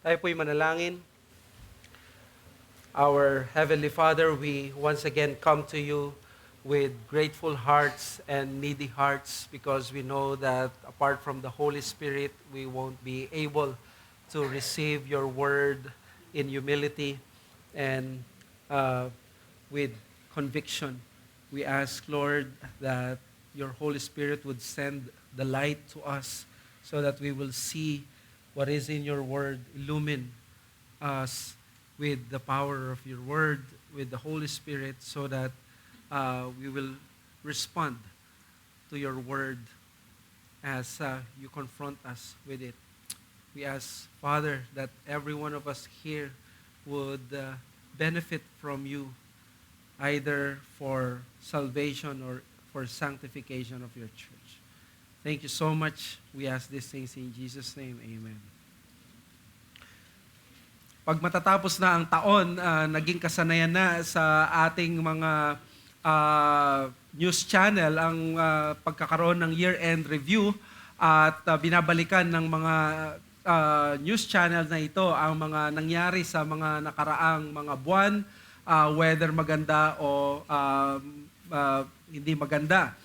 Tayo po'y manalangin. Our Heavenly Father, we once again come to you with grateful hearts and needy hearts because we know that apart from the Holy Spirit, we won't be able to receive your word in humility and with conviction. We ask, Lord, that your Holy Spirit would send the light to us so that we will see what is in your word. Illumine us with the power of your word, with the Holy Spirit, so that we will respond to your word as you confront us with it. We ask, Father, that every one of us here would benefit from you, either for salvation or for sanctification of your church. Thank you so much. We ask these things in Jesus' name. Amen. Pag matatapos na ang taon, naging kasanayan na sa ating mga news channel ang pagkakaroon ng year-end review at binabalikan ng mga news channel na ito ang mga nangyari sa mga nakaraang mga buwan, whether maganda o hindi maganda.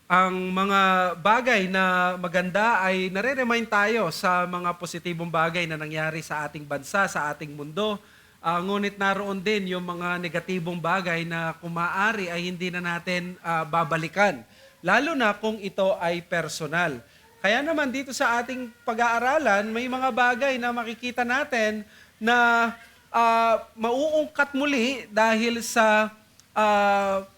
Ang mga bagay na maganda ay nare-remind tayo sa mga positibong bagay na nangyari sa ating bansa, sa ating mundo. Ngunit naroon din yung mga negatibong bagay na kung maaari ay hindi na natin babalikan. Lalo na kung ito ay personal. Kaya naman dito sa ating pag-aaralan, may mga bagay na makikita natin na mauungkat muli dahil sa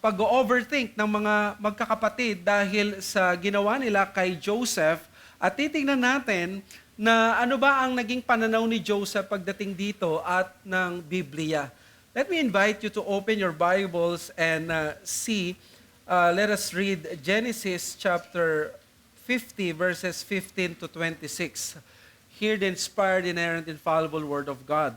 pag-overthink ng mga magkakapatid dahil sa ginawa nila kay Joseph. At titingnan natin na ano ba ang naging pananaw ni Joseph pagdating dito at ng Biblia. Let me invite you to open your Bibles and see. Let us read Genesis chapter 50 verses 15 to 26. Hear the inspired, inerrant, infallible word of God.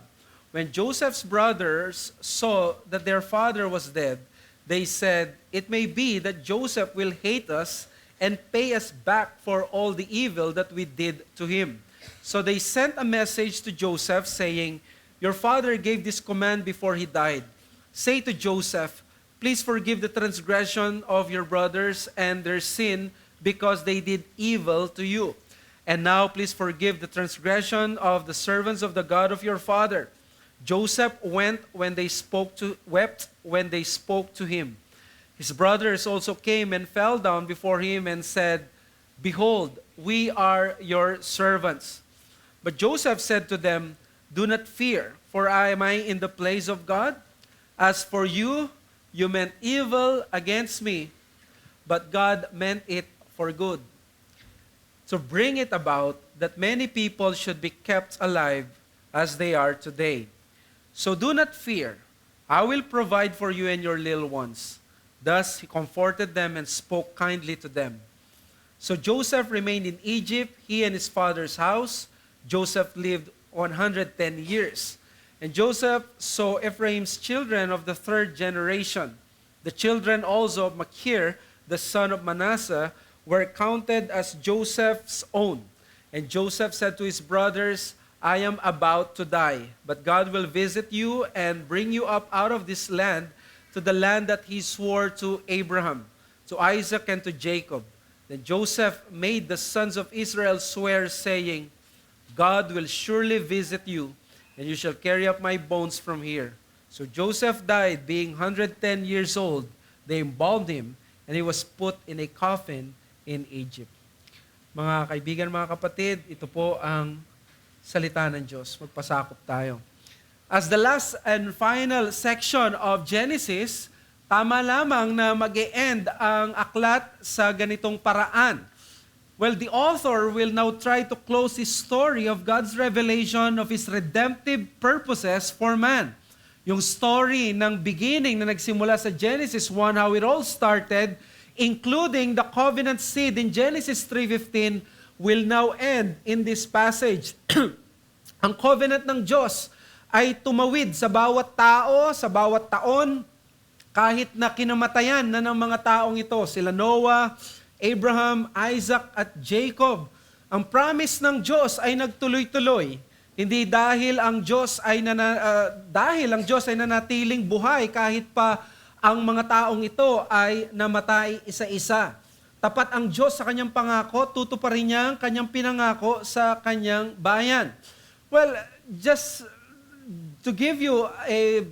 When Joseph's brothers saw that their father was dead, they said, "It may be that Joseph will hate us and pay us back for all the evil that we did to him." So they sent a message to Joseph saying, "Your father gave this command before he died. Say to Joseph, please forgive the transgression of your brothers and their sin because they did evil to you. And now please forgive the transgression of the servants of the God of your father." Joseph wept when they spoke to him. His brothers also came and fell down before him and said, "Behold, we are your servants." But Joseph said to them, "Do not fear, for am I in the place of God? As for you, you meant evil against me, but God meant it for good, to bring it about that many people should be kept alive as they are today. So do not fear. I will provide for you and your little ones." Thus he comforted them and spoke kindly to them. So Joseph remained in Egypt, he and his father's house. Joseph lived 110 years. And Joseph saw Ephraim's children of the third generation. The children also of Machir, the son of Manasseh, were counted as Joseph's own. And Joseph said to his brothers, "I am about to die, but God will visit you and bring you up out of this land to the land that he swore to Abraham, to Isaac, and to Jacob." Then Joseph made the sons of Israel swear, saying, "God will surely visit you, and you shall carry up my bones from here." So Joseph died, being 110 years old. They embalmed him, and he was put in a coffin in Egypt. Mga kaibigan, mga kapatid, ito po ang salita ng Diyos. Magpasakop tayo. As the last and final section of Genesis, tama lamang na mag-e-end ang aklat sa ganitong paraan. Well, the author will now try to close his story of God's revelation of His redemptive purposes for man. Yung story ng beginning na nagsimula sa Genesis 1, how it all started, including the covenant seed in Genesis 3:15, will now end in this passage. Ang covenant ng Diyos ay tumawid sa bawat tao, sa bawat taon, kahit na kinamatayan na ng mga taong ito, sila Noah, Abraham, Isaac, at Jacob. Ang promise ng Diyos ay nagtuloy-tuloy. Hindi dahil ang Diyos ay nanatiling buhay kahit pa ang mga taong ito ay namatay isa-isa. Tapat ang Diyos sa kanyang pangako, tutuparin niya ang kanyang pinangako sa kanyang bayan. Well, just to give you a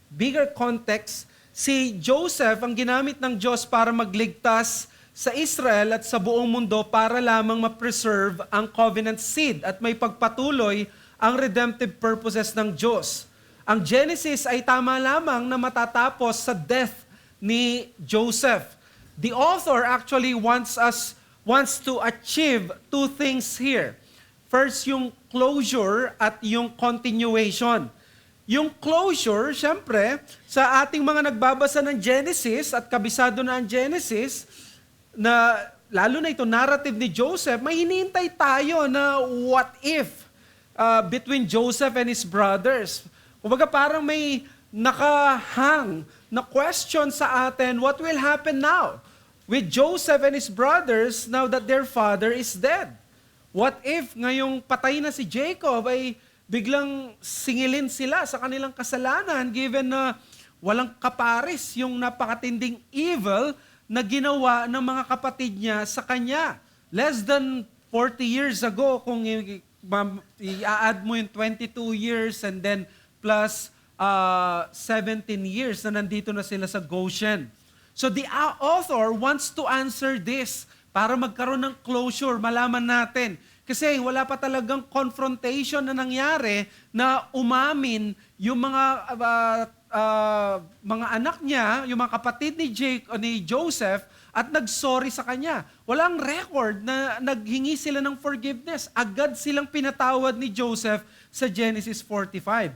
bigger context, si Joseph ang ginamit ng Diyos para magligtas sa Israel at sa buong mundo para lamang ma-preserve ang covenant seed at may pagpatuloy ang redemptive purposes ng Diyos. Ang Genesis ay tama lamang na matatapos sa death ni Joseph. The author actually wants to achieve two things here. First, yung closure at yung continuation. Yung closure, syempre, sa ating mga nagbabasa ng Genesis at kabisado na ang Genesis, na lalo na ito narrative ni Joseph, may hinihintay tayo na what if between Joseph and his brothers. Kumbaga parang may nakahang na question sa atin, what will happen now with Joseph and his brothers now that their father is dead? What if ngayong patay na si Jacob ay biglang singilin sila sa kanilang kasalanan given na walang kaparis yung napakatinding evil na ginawa ng mga kapatid niya sa kanya. Less than 40 years ago, kung i-add mo yung 22 years and then plus 17 years na nandito na sila sa Goshen. So the author wants to answer this para magkaroon ng closure, malaman natin. Kasi wala pa talagang confrontation na nangyari na umamin yung mga anak niya, yung mga kapatid ni Joseph, at nagsorry sa kanya. Walang record na naghingi sila ng forgiveness. Agad silang pinatawad ni Joseph sa Genesis 45.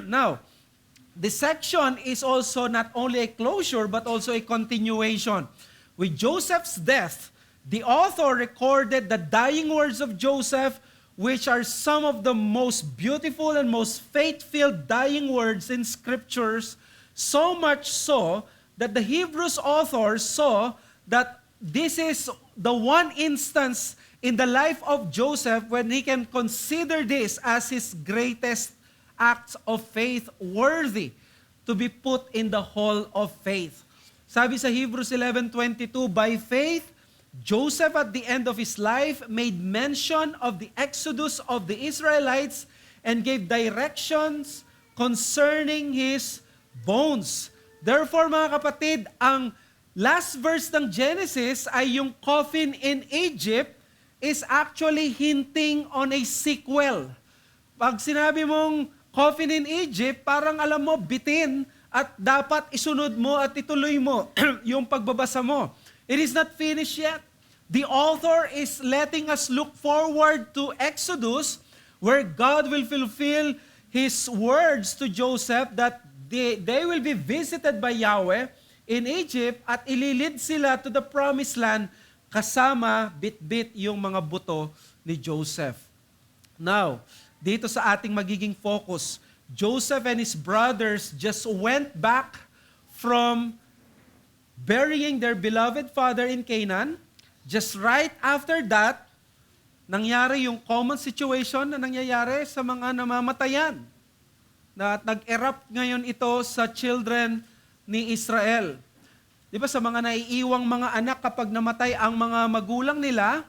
Now, this section is also not only a closure but also a continuation. With Joseph's death, the author recorded the dying words of Joseph, which are some of the most beautiful and most faith-filled dying words in scriptures, so much so that the Hebrews author saw that this is the one instance in the life of Joseph when he can consider this as his greatest acts of faith worthy to be put in the hall of faith. Sabi sa Hebrews 11:22, by faith, Joseph at the end of his life made mention of the exodus of the Israelites and gave directions concerning his bones. Therefore, mga kapatid, ang last verse ng Genesis ay yung coffin in Egypt is actually hinting on a sequel. Pag sinabi mong coffin in Egypt, parang alam mo, bitin at dapat isunod mo at ituloy mo yung pagbabasa mo. It is not finished yet. The author is letting us look forward to Exodus, where God will fulfill His words to Joseph that they will be visited by Yahweh in Egypt at ililid sila to the promised land kasama bit-bit yung mga buto ni Joseph. Now, dito sa ating magiging focus, Joseph and his brothers just went back from burying their beloved father in Canaan. Just right after that, nangyari yung common situation na nangyayari sa mga namamatayan. Na nag-erupt ngayon ito sa children ni Israel. Di ba sa mga naiiwang mga anak kapag namatay ang mga magulang nila,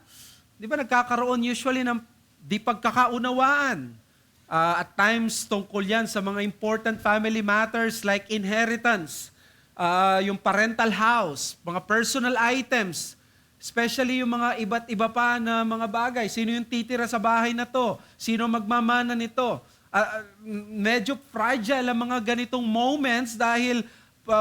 di ba nagkakaroon usually ng di pagkakaunawaan. At times tungkol yan sa mga important family matters like inheritance, yung parental house, mga personal items, especially yung mga iba't iba pa na mga bagay. Sino yung titira sa bahay na to? Sino magmamana nito? Medyo fragile ang mga ganitong moments dahil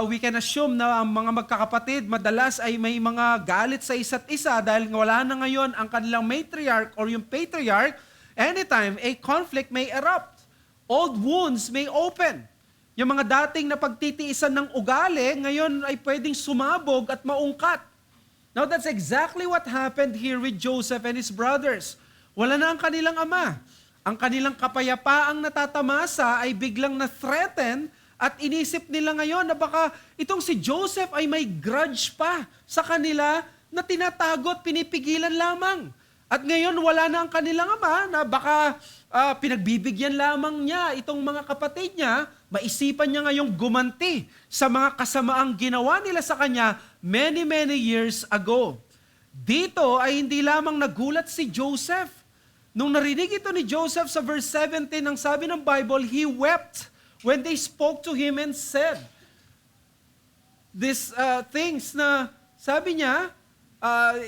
we can assume na ang mga magkakapatid madalas ay may mga galit sa isa't isa dahil wala na ngayon ang kanilang matriarch or yung patriarch. Anytime a conflict may erupt, old wounds may open. Yung mga dating na pagtitiisan ng ugali, ngayon ay pwedeng sumabog at maungkat. Now that's exactly what happened here with Joseph and his brothers. Wala na ang kanilang ama. Ang kanilang kapayapaang natatamasa ay biglang na-threaten at inisip nila ngayon na baka itong si Joseph ay may grudge pa sa kanila na tinatago at pinipigilan lamang. At ngayon, wala na ang kanilang ama na baka pinagbibigyan lamang niya itong mga kapatid niya, maisipan niya ngayong gumanti sa mga kasamaang ginawa nila sa kanya many, many years ago. Dito ay hindi lamang nagulat si Joseph. Nung narinig ito ni Joseph sa verse 17, ang sabi ng Bible, he wept when they spoke to him and said, these things na sabi niya,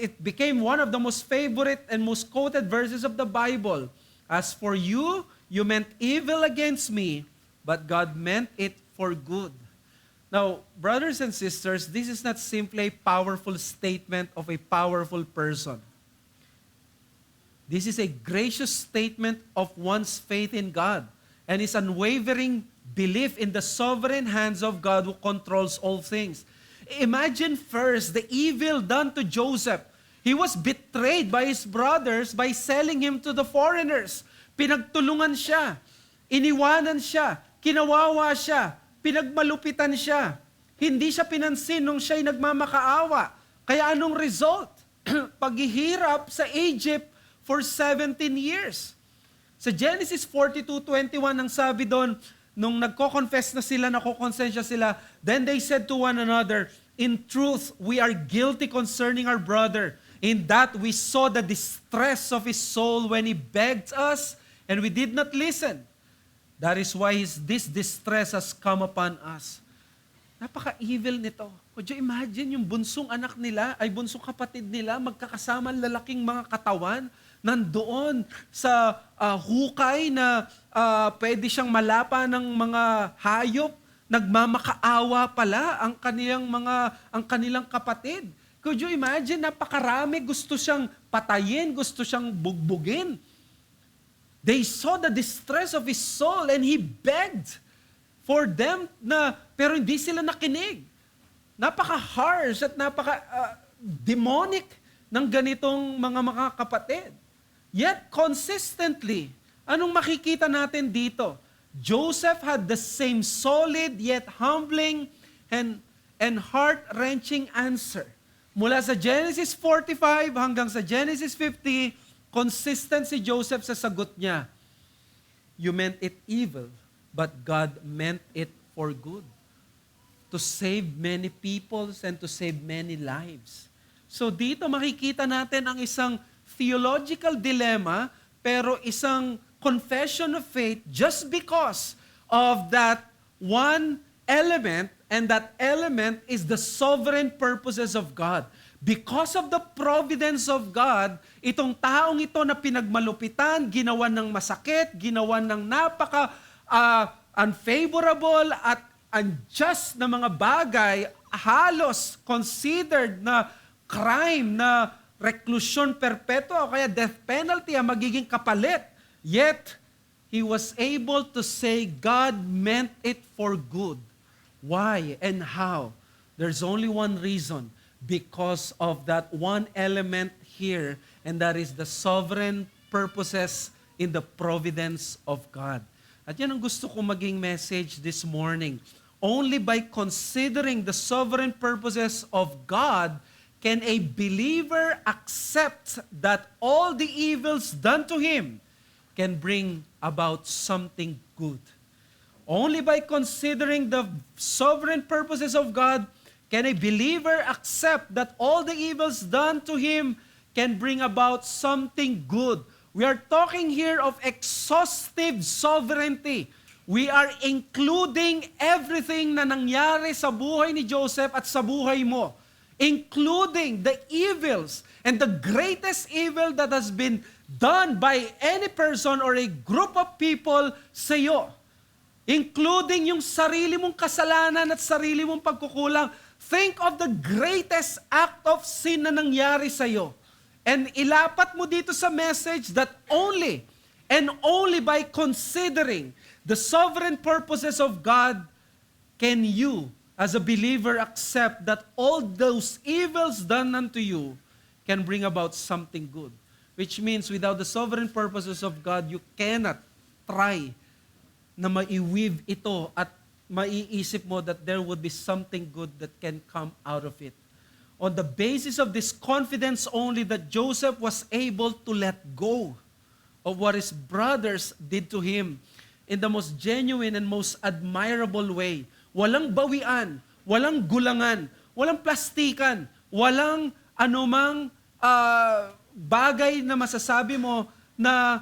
it became one of the most favorite and most quoted verses of the Bible. As for you, you meant evil against me, but God meant it for good. Now, brothers and sisters, this is not simply a powerful statement of a powerful person. This is a gracious statement of one's faith in God and his unwavering belief in the sovereign hands of God who controls all things. Imagine first the evil done to Joseph. He was betrayed by his brothers by selling him to the foreigners. Pinagtulungan siya, iniwanan siya, kinawawa siya, pinagmalupitan siya. Hindi siya pinansin nung siya'y nagmamakaawa. Kaya anong result? Paghihirap sa Egypt for 17 years. Sa Genesis 42:21 ang sabi doon, nung nagko-confess na sila, nakokonsensya sila, then they said to one another, in truth, we are guilty concerning our brother, in that we saw the distress of his soul when he begged us, and we did not listen. That is why this distress has come upon us. Napaka-evil nito. Could you imagine yung bunsong anak nila, ay bunsong kapatid nila, magkakasama lalaking mga katawan, nandoon sa hukay na pwede siyang malapa ng mga hayop, nagmamakaawa pala ang kanilang kapatid. Could you imagine, napakarami, gusto siyang patayin, gusto siyang bugbugin. They saw the distress of his soul and he begged for them pero hindi sila nakinig. Napaka-harsh at napaka-demonic ng ganitong mga kapatid. Yet consistently, anong makikita natin dito? Joseph had the same solid yet humbling and heart-wrenching answer. Mula sa Genesis 45 hanggang sa Genesis 50, consistent si Joseph sa sagot niya. You meant it evil, but God meant it for good. To save many peoples and to save many lives. So dito makikita natin ang isang theological dilemma, pero isang confession of faith just because of that one element, and that element is the sovereign purposes of God. Because of the providence of God, itong taong ito na pinagmalupitan, ginawa ng masakit, ginawa ng unfavorable at unjust na mga bagay, halos considered na crime, na reclusion perpetua o kaya death penalty ang magiging kapalit. Yet, he was able to say God meant it for good. Why and how? There's only one reason. Because of that one element here, and that is the sovereign purposes in the providence of God. At yan ang gusto ko maging message this morning. Only by considering the sovereign purposes of God can a believer accept that all the evils done to him can bring about something good. Only by considering the sovereign purposes of God can a believer accept that all the evils done to him can bring about something good. We are talking here of exhaustive sovereignty. We are including everything na nangyari sa buhay ni Joseph at sa buhay mo, including the evils and the greatest evil that has been done by any person or a group of people sa iyo, including yung sarili mong kasalanan at sarili mong pagkukulang. Think of the greatest act of sin na nangyari sa iyo. And ilapat mo dito sa message that only and only by considering the sovereign purposes of God can you, as a believer, accept that all those evils done unto you can bring about something good. Which means without the sovereign purposes of God, you cannot try na maiweave ito at maiisip mo that there would be something good that can come out of it. On the basis of this confidence only that Joseph was able to let go of what his brothers did to him in the most genuine and most admirable way. Walang bawian, walang gulangan, walang plastikan, walang anumang bagay na masasabi mo na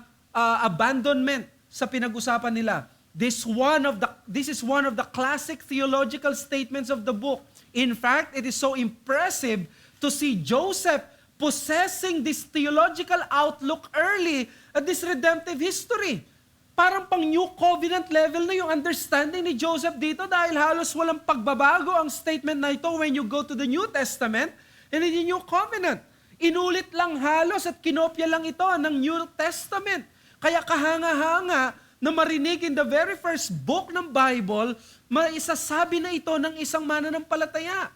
abandonment sa pinag-usapan nila. This is one of the classic theological statements of the book. In fact, it is so impressive to see Joseph possessing this theological outlook early at this redemptive history. Parang pang New Covenant level na yung understanding ni Joseph dito dahil halos walang pagbabago ang statement na ito when you go to the New Testament and in the New Covenant. Inulit lang halos at kinopya lang ito ng New Testament. Kaya kahanga-hanga na marinig in the very first book ng Bible, maisasabi na ito ng isang mananampalataya.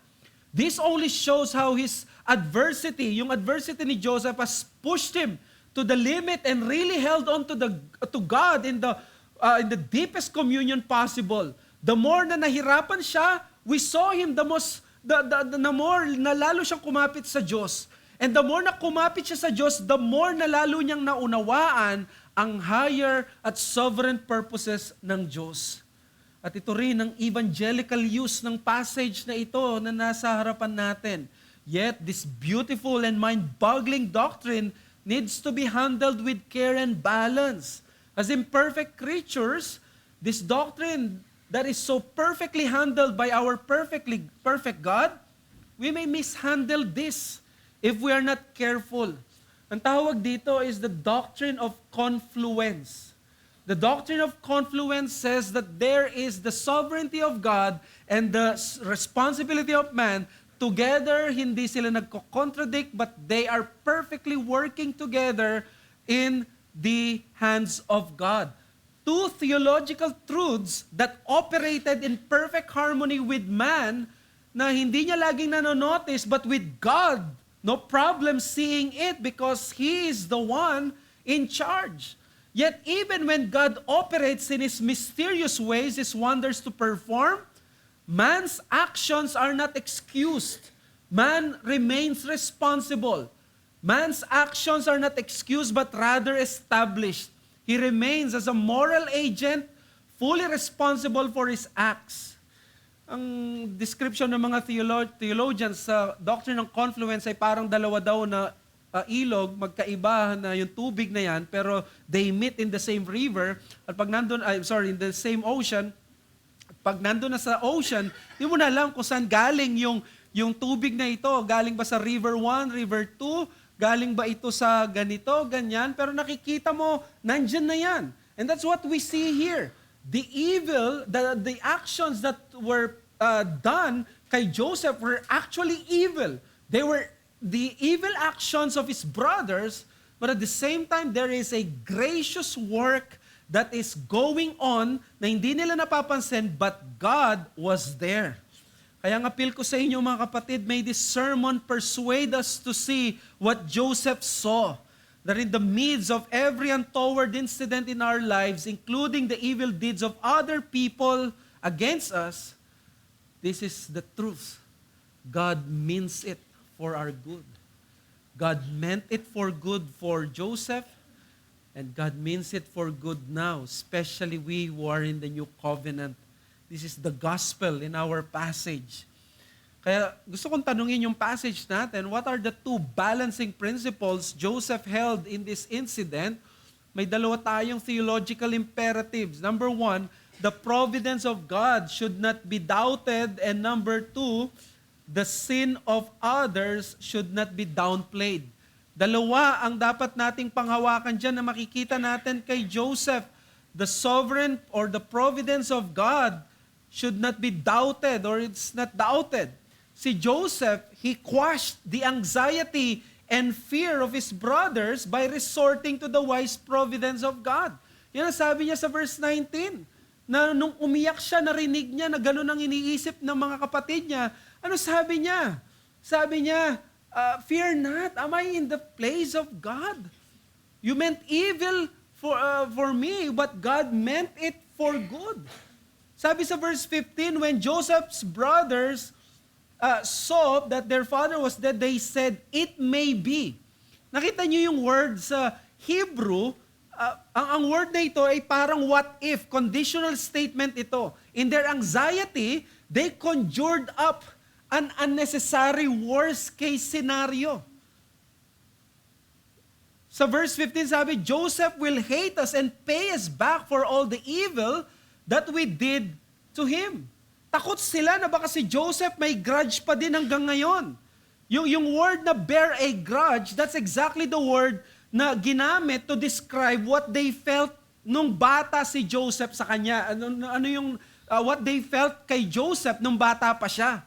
This only shows how his adversity, yung adversity ni Joseph has pushed him to the limit and really held on to God in the deepest communion possible. The more na nahirapan siya, we saw him the more na lalo siyang kumapit sa Diyos. And the more na kumapit siya sa Diyos, the more na lalo niyang naunawaan ang higher at sovereign purposes ng Diyos. At ito rin ang evangelical use ng passage na ito na nasa harapan natin. Yet, this beautiful and mind-boggling doctrine needs to be handled with care and balance. As imperfect creatures, this doctrine that is so perfectly handled by our perfect God, we may mishandle this if we are not careful. Ang tawag dito is the doctrine of confluence. The doctrine of confluence says that there is the sovereignty of God and the responsibility of man. Together, hindi sila nagko-contradict, but they are perfectly working together in the hands of God. Two theological truths that operated in perfect harmony with man na hindi niya laging nanonotice, but with God, no problem seeing it because He is the one in charge. Yet even when God operates in His mysterious ways, His wonders to perform, man's actions are not excused. Man remains responsible. Man's actions are not excused but rather established. He remains as a moral agent, fully responsible for his acts. Ang description ng mga theologians sa doctrine ng confluence ay parang dalawa daw na ilog, magkaiba na yung tubig na yan, pero they meet in the same river, at pag nandun, in the same ocean, pag nandun na sa ocean, di mo na alam kung saan galing yung tubig na ito. Galing ba sa river 1, river 2, galing ba ito sa ganito, ganyan, pero nakikita mo, nandyan na yan. And that's what we see here. The evil, the actions that were done kay Joseph were actually evil. They were the evil actions of his brothers, but at the same time, there is a gracious work that is going on na hindi nila napapansin, but God was there. Kaya ang appeal ko sa inyo mga kapatid, may this sermon persuade us to see what Joseph saw. That in the midst of every untoward incident in our lives, including the evil deeds of other people against us, this is the truth. God means it for our good. God meant it for good for Joseph, and God means it for good now, especially we who are in the new covenant. This is the gospel in our passage. Kaya gusto kong tanungin yung passage natin, what are the two balancing principles Joseph held in this incident? May dalawa tayong theological imperatives. Number 1, the providence of God should not be doubted. And number 2, the sin of others should not be downplayed. Dalawa ang dapat nating panghawakan dyan na makikita natin kay Joseph. The sovereign or the providence of God should not be doubted or it's not doubted. Si Joseph, he quashed the anxiety and fear of his brothers by resorting to the wise providence of God. Yan ang sabi niya sa verse 19, na nung umiyak siya, narinig niya na gano'n ang iniisip ng mga kapatid niya. Ano sabi niya? Sabi niya, fear not, am I in the place of God? You meant evil for me, but God meant it for good. Sabi sa verse 15, when Joseph's brothers saw that their father was dead, they said, "It may be." Nakita niyo yung word sa Hebrew, ang word na ito ay parang what if, conditional statement ito. In their anxiety, they conjured up an unnecessary worst case scenario. Sa verse 15 sabi, Joseph will hate us and pay us back for all the evil that we did to him. Takot sila na baka si Joseph may grudge pa din hanggang ngayon. Yung word na bear a grudge, that's exactly the word na ginamit to describe what they felt nung bata si Joseph sa kanya. Ano yung what they felt kay Joseph nung bata pa siya.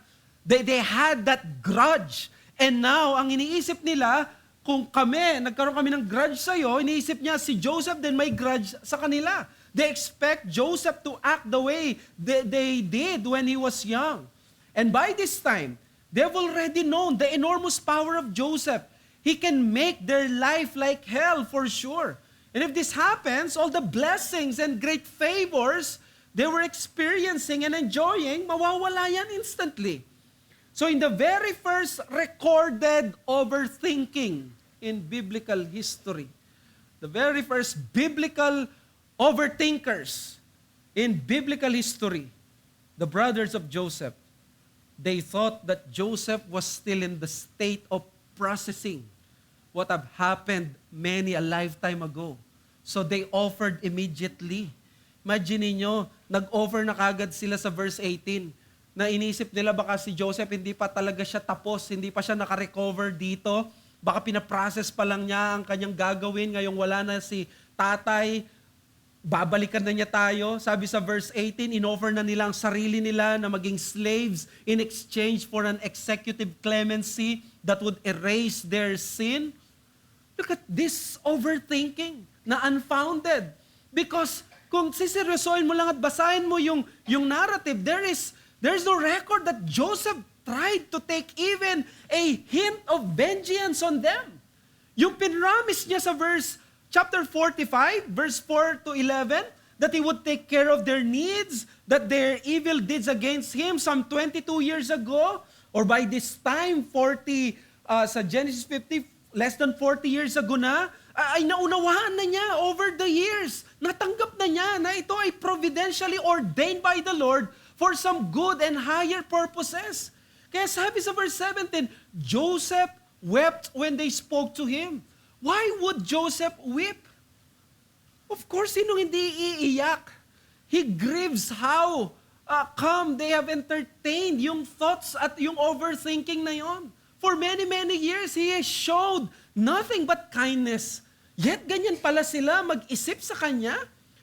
They had that grudge. And now, ang iniisip nila, kung nagkaroon kami ng grudge sa'yo, iniisip niya si Joseph din may grudge sa kanila. They expect Joseph to act the way they did when he was young. And by this time, they've already known the enormous power of Joseph. He can make their life like hell for sure. And if this happens, all the blessings and great favors they were experiencing and enjoying, mawawala yan instantly. So in the very first recorded overthinking in biblical history, the very first biblical overthinkers in biblical history, the brothers of Joseph, they thought that Joseph was still in the state of processing what have happened many a lifetime ago. So they offered immediately. Imagine niyo, nag-offer na kagad sila sa verse 18 na inisip nila baka si Joseph hindi pa talaga siya tapos, hindi pa siya nakarecover dito. Baka pinaprocess pa lang niya ang kanyang gagawin ngayong wala na si tatay. Babalikan na niya tayo. Sabi sa verse 18, inoffer na nila ang sarili nila na maging slaves in exchange for an executive clemency that would erase their sin. Look at this overthinking na unfounded. Because kung siseryosohin mo lang at basahin mo yung narrative, there's no record that Joseph tried to take even a hint of vengeance on them. Yung pinramis niya sa chapter 45, verse 4 to 11, that he would take care of their needs, that their evil deeds against him some 22 years ago, or by this time, sa Genesis 50, less than 40 years ago na, ay naunawaan na niya over the years. Natanggap na niya na ito ay providentially ordained by the Lord for some good and higher purposes. Kaya sabi sa verse 17, Joseph wept when they spoke to him. Why would Joseph weep? Of course, sinong hindi iiyak? He grieves how come they have entertained yung thoughts at yung overthinking na yon. For many, many years, he has showed nothing but kindness. Yet ganyan pala sila mag-isip sa kanya.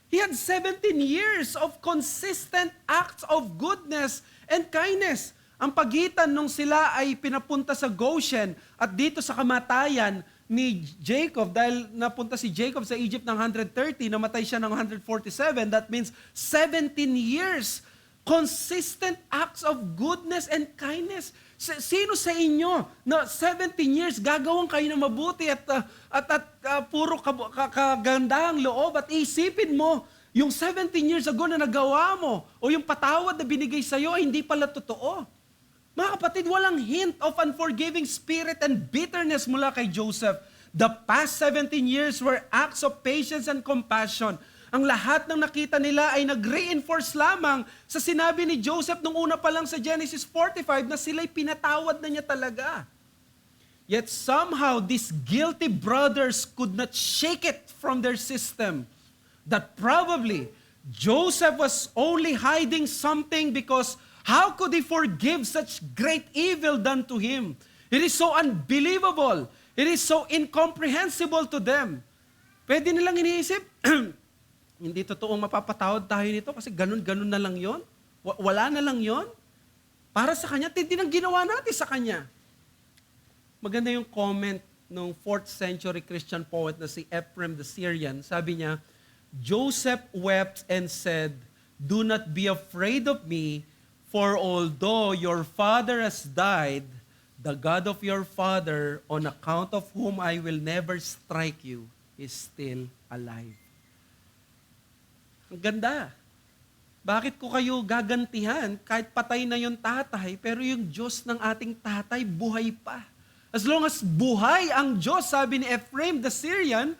He had 17 years of consistent acts of goodness and kindness. Ang pagitan nung sila ay pinapunta sa Goshen at dito sa kamatayan ni Jacob, dahil napunta si Jacob sa Egypt ng 130, namatay siya ng 147, that means 17 years. Consistent acts of goodness and kindness. Sino sa inyo na 17 years gagawin kayo na mabuti at puro kagandahang loob at isipin mo yung 17 years ago na nagawa mo o yung patawad na binigay sa'yo ay hindi pala totoo. Mga kapatid, walang hint of unforgiving spirit and bitterness mula kay Joseph. The past 17 years were acts of patience and compassion. Ang lahat ng nakita nila ay nag-reinforce lamang sa sinabi ni Joseph nung una pa lang sa Genesis 45 na sila'y pinatawad na niya talaga. Yet somehow these guilty brothers could not shake it from their system that probably Joseph was only hiding something because how could he forgive such great evil done to him? It is so unbelievable. It is so incomprehensible to them. Pwede nilang iniisip, hindi totoong mapapatawad tayo nito kasi ganun-ganun na lang yon. Wala na lang yon. Para sa kanya, hindi nang ginawa natin sa kanya. Maganda yung comment ng 4th century Christian poet na si Ephraim the Syrian. Sabi niya, Joseph wept and said, "Do not be afraid of me, for although your father has died, the God of your father, on account of whom I will never strike you, is still alive." Ang ganda. Bakit ko kayo gagantihan kahit patay na yung tatay, pero yung Diyos ng ating tatay buhay pa? As long as buhay ang Diyos, sabi ni Ephraim the Syrian,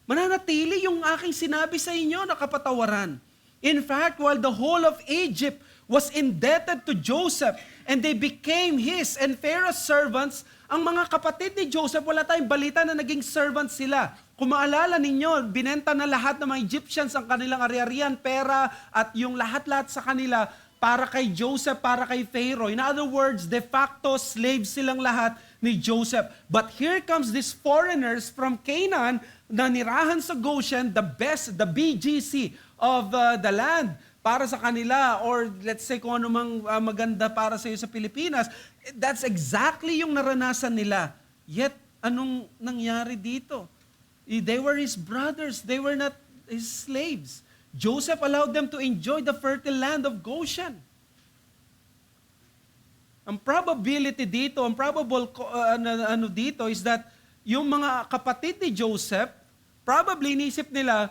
mananatili yung aking sinabi sa inyo na kapatawaran. In fact, while the whole of Egypt was indebted to Joseph and they became his and Pharaoh's servants, ang mga kapatid ni Joseph, wala tayong balita na naging servants sila. Kung maalala ninyo, binenta na lahat ng mga Egyptians ang kanilang ari-arian, pera at yung lahat-lahat sa kanila para kay Joseph, para kay Pharaoh. In other words, de facto slaves silang lahat ni Joseph. But here comes these foreigners from Canaan na nirahan sa Goshen, the BGC of the land para sa kanila, or let's say kung ano mang maganda para sa iyo sa Pilipinas. That's exactly yung naranasan nila. Yet, anong nangyari dito? They were his brothers. They were not his slaves. Joseph allowed them to enjoy the fertile land of Goshen. Ang probability dito, ang probable dito is that yung mga kapatid ni Joseph, probably inisip nila,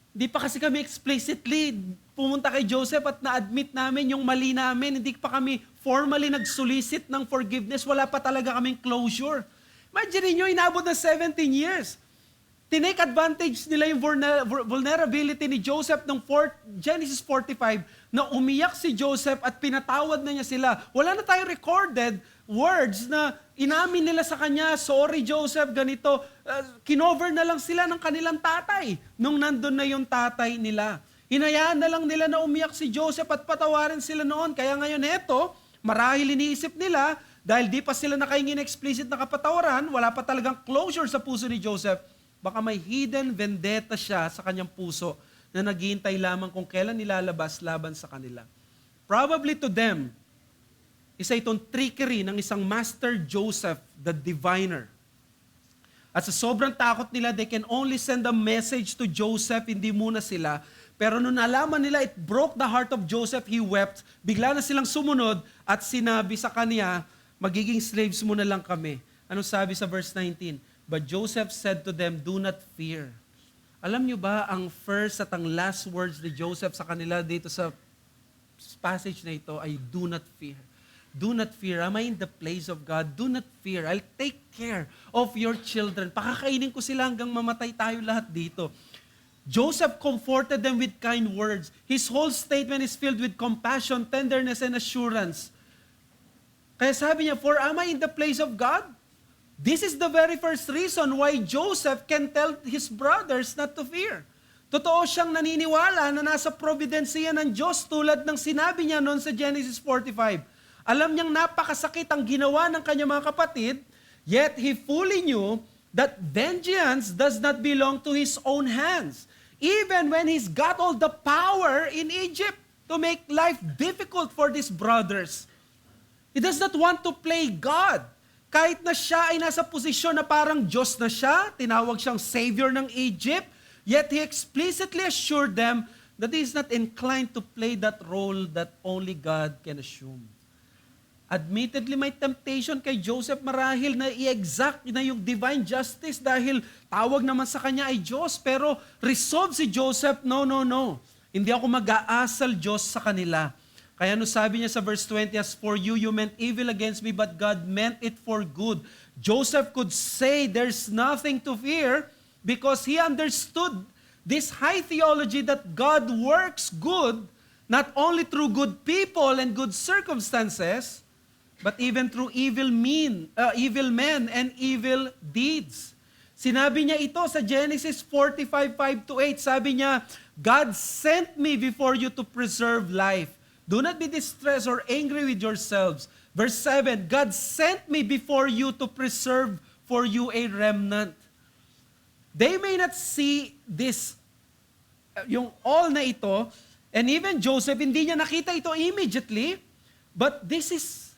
di pa kasi kami explicitly pumunta kay Joseph at na-admit namin yung mali namin. Hindi pa kami formally nag-solicit ng forgiveness. Wala pa talaga kaming closure. Imagine nyo, inabot na 17 years. Tinake advantage nila yung vulnerability ni Joseph ng Genesis 45 na umiyak si Joseph at pinatawad na niya sila. Wala na tayong recorded words na inamin nila sa kanya, sorry Joseph, ganito. Kinover na lang sila ng kanilang tatay nung nandun na yung tatay nila. Hinayaan na lang nila na umiyak si Joseph at patawarin sila noon. Kaya ngayon eto, marahil iniisip nila, dahil di pa sila nakaingin explicit na kapatawaran, wala pa talagang closure sa puso ni Joseph, baka may hidden vendetta siya sa kanyang puso na naghihintay lamang kung kailan nilalabas laban sa kanila. Probably to them, isa itong trickery ng isang Master Joseph, the diviner. At sa sobrang takot nila, they can only send a message to Joseph, hindi muna sila. Pero nung nalaman nila, it broke the heart of Joseph, he wept. Bigla na silang sumunod at sinabi sa kanya, magiging slaves muna lang kami. Ano sabi sa verse 19? But Joseph said to them, do not fear. Alam nyo ba, ang first at ang last words ni Joseph sa kanila dito sa passage na ito ay do not fear. Do not fear. Am I in the place of God? Do not fear. I'll take care of your children. Pakakainin ko sila hanggang mamatay tayo lahat dito. Joseph comforted them with kind words. His whole statement is filled with compassion, tenderness, and assurance. Kaya sabi niya, for am I in the place of God? This is the very first reason why Joseph can tell his brothers not to fear. Totoo siyang naniniwala na nasa providensiya ng Diyos tulad ng sinabi niya noon sa Genesis 45. Alam niyang napakasakit ang ginawa ng kanyang mga kapatid, yet he fully knew that vengeance does not belong to his own hands. Even when he's got all the power in Egypt to make life difficult for these brothers. He does not want to play God. Kahit na siya ay nasa posisyon na parang Diyos na siya, tinawag siyang Savior ng Egypt, yet he explicitly assured them that he is not inclined to play that role that only God can assume. Admittedly, may temptation kay Joseph marahil na i-exact na yung divine justice dahil tawag naman sa kanya ay Diyos. Pero resolve si Joseph, no. Hindi ako mag-aasal Diyos sa kanila. Kaya no sabi niya sa verse 20, as for you, you meant evil against me, but God meant it for good. Joseph could say there's nothing to fear because he understood this high theology that God works good not only through good people and good circumstances, but even through evil men and evil deeds. Sinabi niya ito sa Genesis 45:5-8. Sabi niya, God sent me before you to preserve life. Do not be distressed or angry with yourselves. Verse 7, God sent me before you to preserve for you a remnant. They may not see this, yung all na ito, and even Joseph, hindi niya nakita ito immediately, but this is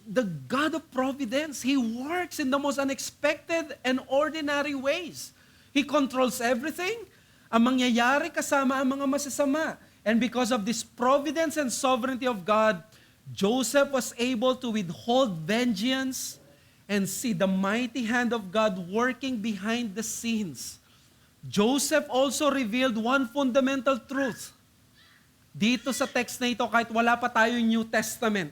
the God of providence. He works in the most unexpected and ordinary ways. He controls everything. Ang mangyayari kasama ang mga masasama. And because of this providence and sovereignty of God, Joseph was able to withhold vengeance and see the mighty hand of God working behind the scenes. Joseph also revealed one fundamental truth. dito sa text na ito, kahit wala pa tayo New Testament,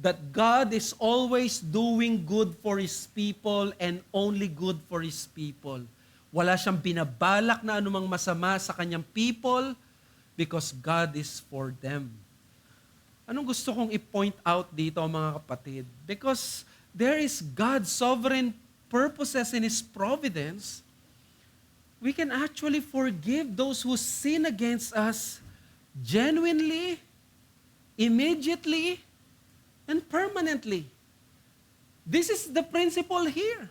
that God is always doing good for His people and only good for His people. Wala siyang binabalak na anumang masama sa kanyang people because God is for them. Anong gusto kong i-point out dito, mga kapatid? Because there is God's sovereign purposes in His providence, we can actually forgive those who sin against us genuinely, immediately, and permanently. This is the principle here.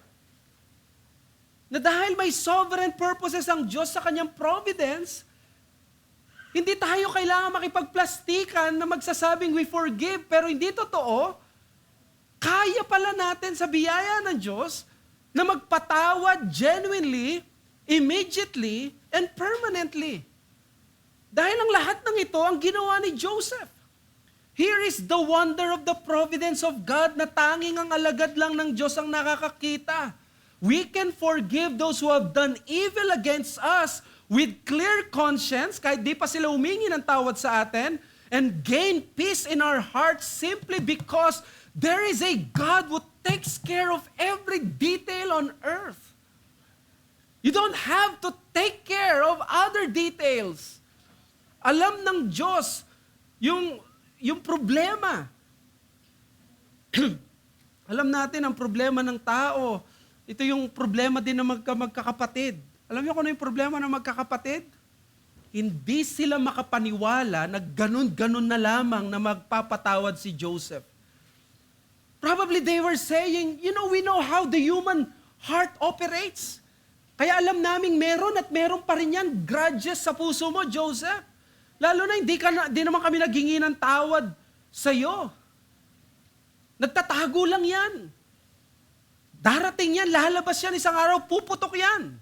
Na dahil may sovereign purposes ang Diyos sa kanyang providence, hindi tayo kailangan makipagplastikan na magsasabing we forgive, pero hindi totoo. Kaya pala natin sa biyaya ng Diyos na magpatawad genuinely, immediately, and permanently. Dahil ang lahat ng ito ang ginawa ni Joseph. Here is the wonder of the providence of God na tanging ang alagad lang ng Diyos ang nakakakita. We can forgive those who have done evil against us with clear conscience, kahit di pa sila humingi ng tawad sa atin, and gain peace in our hearts simply because there is a God who takes care of every detail on earth. You don't have to take care of other details. Alam ng Diyos yung problema. Alam natin ang problema ng tao. Ito yung problema din ng magkakapatid. Alam niyo kung ano yung problema ng magkakapatid? Hindi sila makapaniwala na ganun-ganun na lamang na magpapatawad si Joseph. Probably they were saying, we know how the human heart operates. Kaya alam naming meron at meron pa rin yan grudges sa puso mo, Joseph. Lalo na hindi naman kami naghingi ng tawad sa iyo. Nagtatago lang yan. Darating yan, lalabas yan isang araw, puputok yan.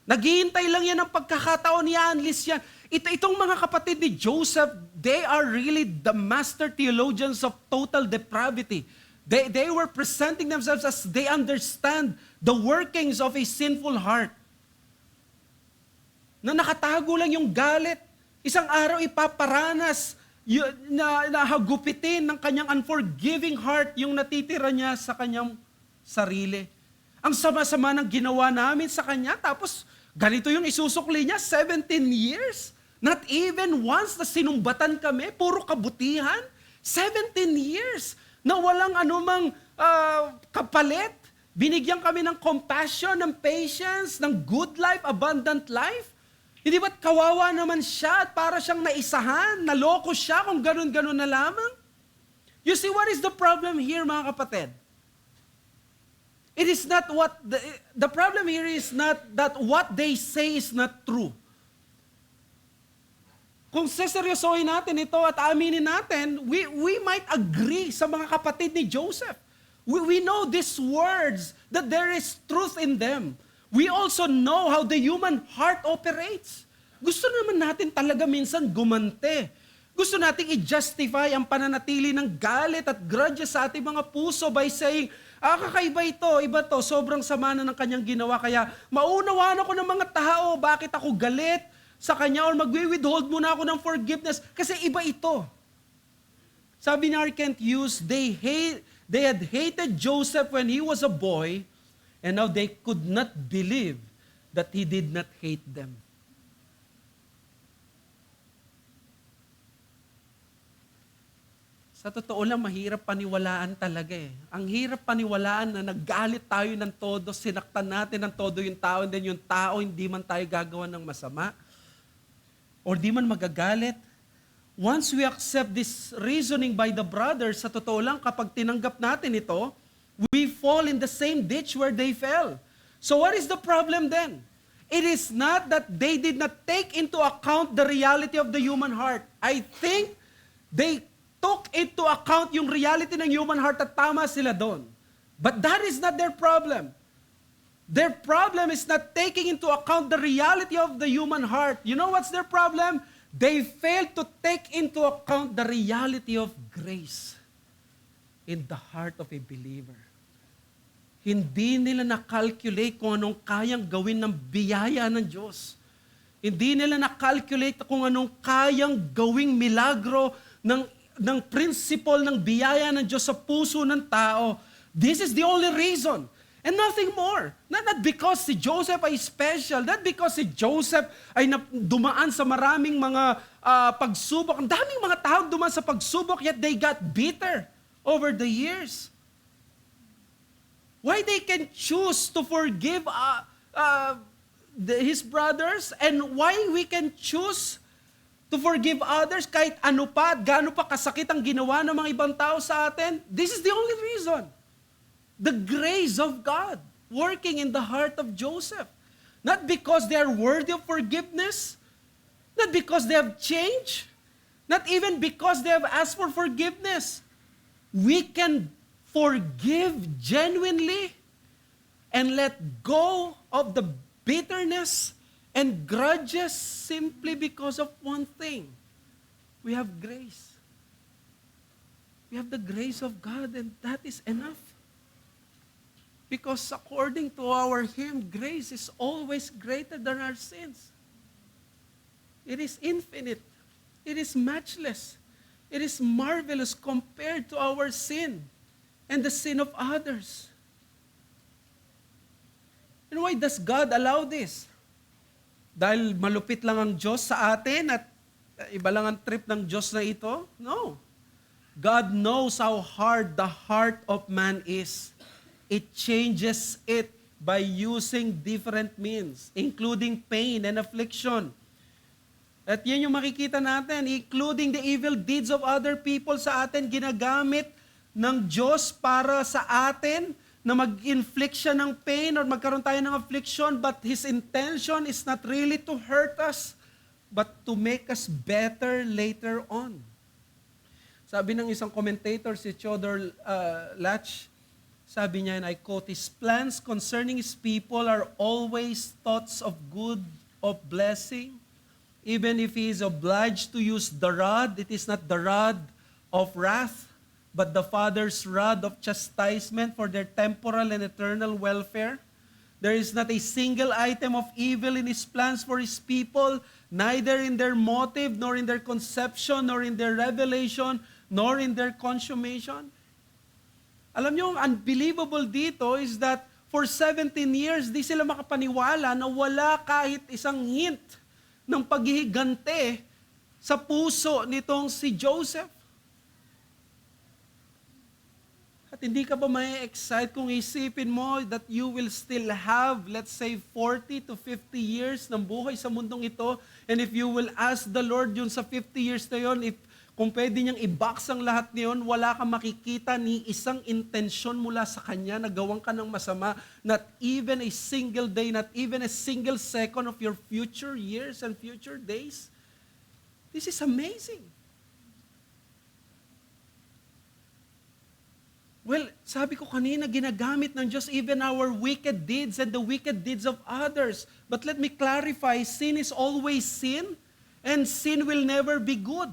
Naghihintay lang yan ng pagkakataon, i-unleash yan. Itong mga kapatid ni Joseph, they are really the master theologians of total depravity. They were presenting themselves as they understand the workings of a sinful heart. Na nakatago lang yung galit. Isang araw ipaparanas na hagupitin ng kanyang unforgiving heart yung natitira niya sa kanyang sarili. Ang sama-sama ng ginawa namin sa kanya, tapos ganito yung isusukli niya, 17 years. Not even once na sinumbatan kami, puro kabutihan. 17 years na walang anumang kapalit. Binigyan kami ng compassion, ng patience, ng good life, abundant life. Hindi ba't kawawa naman siya at para siyang naisahan, naloko siya kung ganun-ganun na lamang? You see, what is the problem here, mga kapatid? It is not the problem here is not that what they say is not true. Kung seseryosohin natin ito at aminin natin, we might agree sa mga kapatid ni Joseph. We know these words, that there is truth in them. We also know how the human heart operates. Gusto naman natin talaga minsan gumante. Gusto nating i-justify ang pananatili ng galit at grudges sa ating mga puso by saying, kakaiba ito, iba to, sobrang sama na ng kanyang ginawa, kaya maunawaan ako ng mga tao, bakit ako galit sa kanya or magwi-withhold muna ako ng forgiveness kasi iba ito. Sabi ni R. Kent Hughes, they had hated Joseph when he was a boy, and now they could not believe that he did not hate them. Sa totoo lang, mahirap paniwalaan talaga eh. Ang hirap paniwalaan na naggalit tayo ng todo, sinaktan natin ng todo yung tao, and then yung tao, hindi man tayo gagawa ng masama, or di man magagalit. Once we accept this reasoning by the brothers, sa totoo lang, kapag tinanggap natin ito, we fall in the same ditch where they fell. So what is the problem then? It is not that they did not take into account the reality of the human heart. I think they took into account yung reality ng human heart at tama sila doon. But that is not their problem. Their problem is not taking into account the reality of the human heart. You know what's their problem? They failed to take into account the reality of grace in the heart of a believer. Hindi nila na-calculate kung anong kayang gawin ng biyaya ng Diyos. Hindi nila na-calculate kung anong kayang gawing milagro ng principle ng biyaya ng Diyos sa puso ng tao. This is the only reason. And nothing more. Not because si Joseph ay special. Not because si Joseph ay dumaan sa maraming mga pagsubok. Ang daming mga tao dumaan sa pagsubok, yet they got bitter over the years. Why they can choose to forgive his brothers, and why we can choose to forgive others kahit ano pa at gaano pa kasakit ang ginawa ng mga ibang tao sa atin? This is the only reason. The grace of God working in the heart of Joseph. Not because they are worthy of forgiveness, not because they have changed, not even because they have asked for forgiveness. We can forgive genuinely and let go of the bitterness and grudges simply because of one thing. We have grace. We have the grace of God, and that is enough. Because according to our hymn, grace is always greater than our sins. It is infinite. It is matchless. It is marvelous compared to our sin and the sin of others. And why does God allow this? Dahil malupit lang ang Diyos sa atin at iba lang ang trip ng Diyos na ito? No. God knows how hard the heart of man is. It changes it by using different means, including pain and affliction. At yan yung makikita natin, including the evil deeds of other people sa atin, ginagamit ng Diyos para sa atin na mag-inflict siya ng pain or magkaroon tayo ng affliction, but His intention is not really to hurt us, but to make us better later on. Sabi ng isang commentator, si Theodore Latch, sabi niya, and I quote, His plans concerning His people are always thoughts of good, of blessing. Even if He is obliged to use the rod, it is not the rod of wrath, but the Father's rod of chastisement for their temporal and eternal welfare. There is not a single item of evil in His plans for His people, neither in their motive, nor in their conception, nor in their revelation, nor in their consummation. Alam niyo, ang unbelievable dito is that for 17 years, di sila makapaniwala na wala kahit isang hint ng paghihigante sa puso nitong si Joseph. At hindi ka ba may excite kung isipin mo that you will still have, let's say, 40 to 50 years ng buhay sa mundong ito, and if you will ask the Lord yun sa 50 years na yun, kung pwede niyang i-box ang lahat niyon, wala kang makikita ni isang intensyon mula sa Kanya na gawang ka ng masama, not even a single day, not even a single second of your future years and future days. This is amazing. Well, sabi ko kanina, ginagamit ng Diyos even our wicked deeds and the wicked deeds of others. But let me clarify, sin is always sin, and sin will never be good.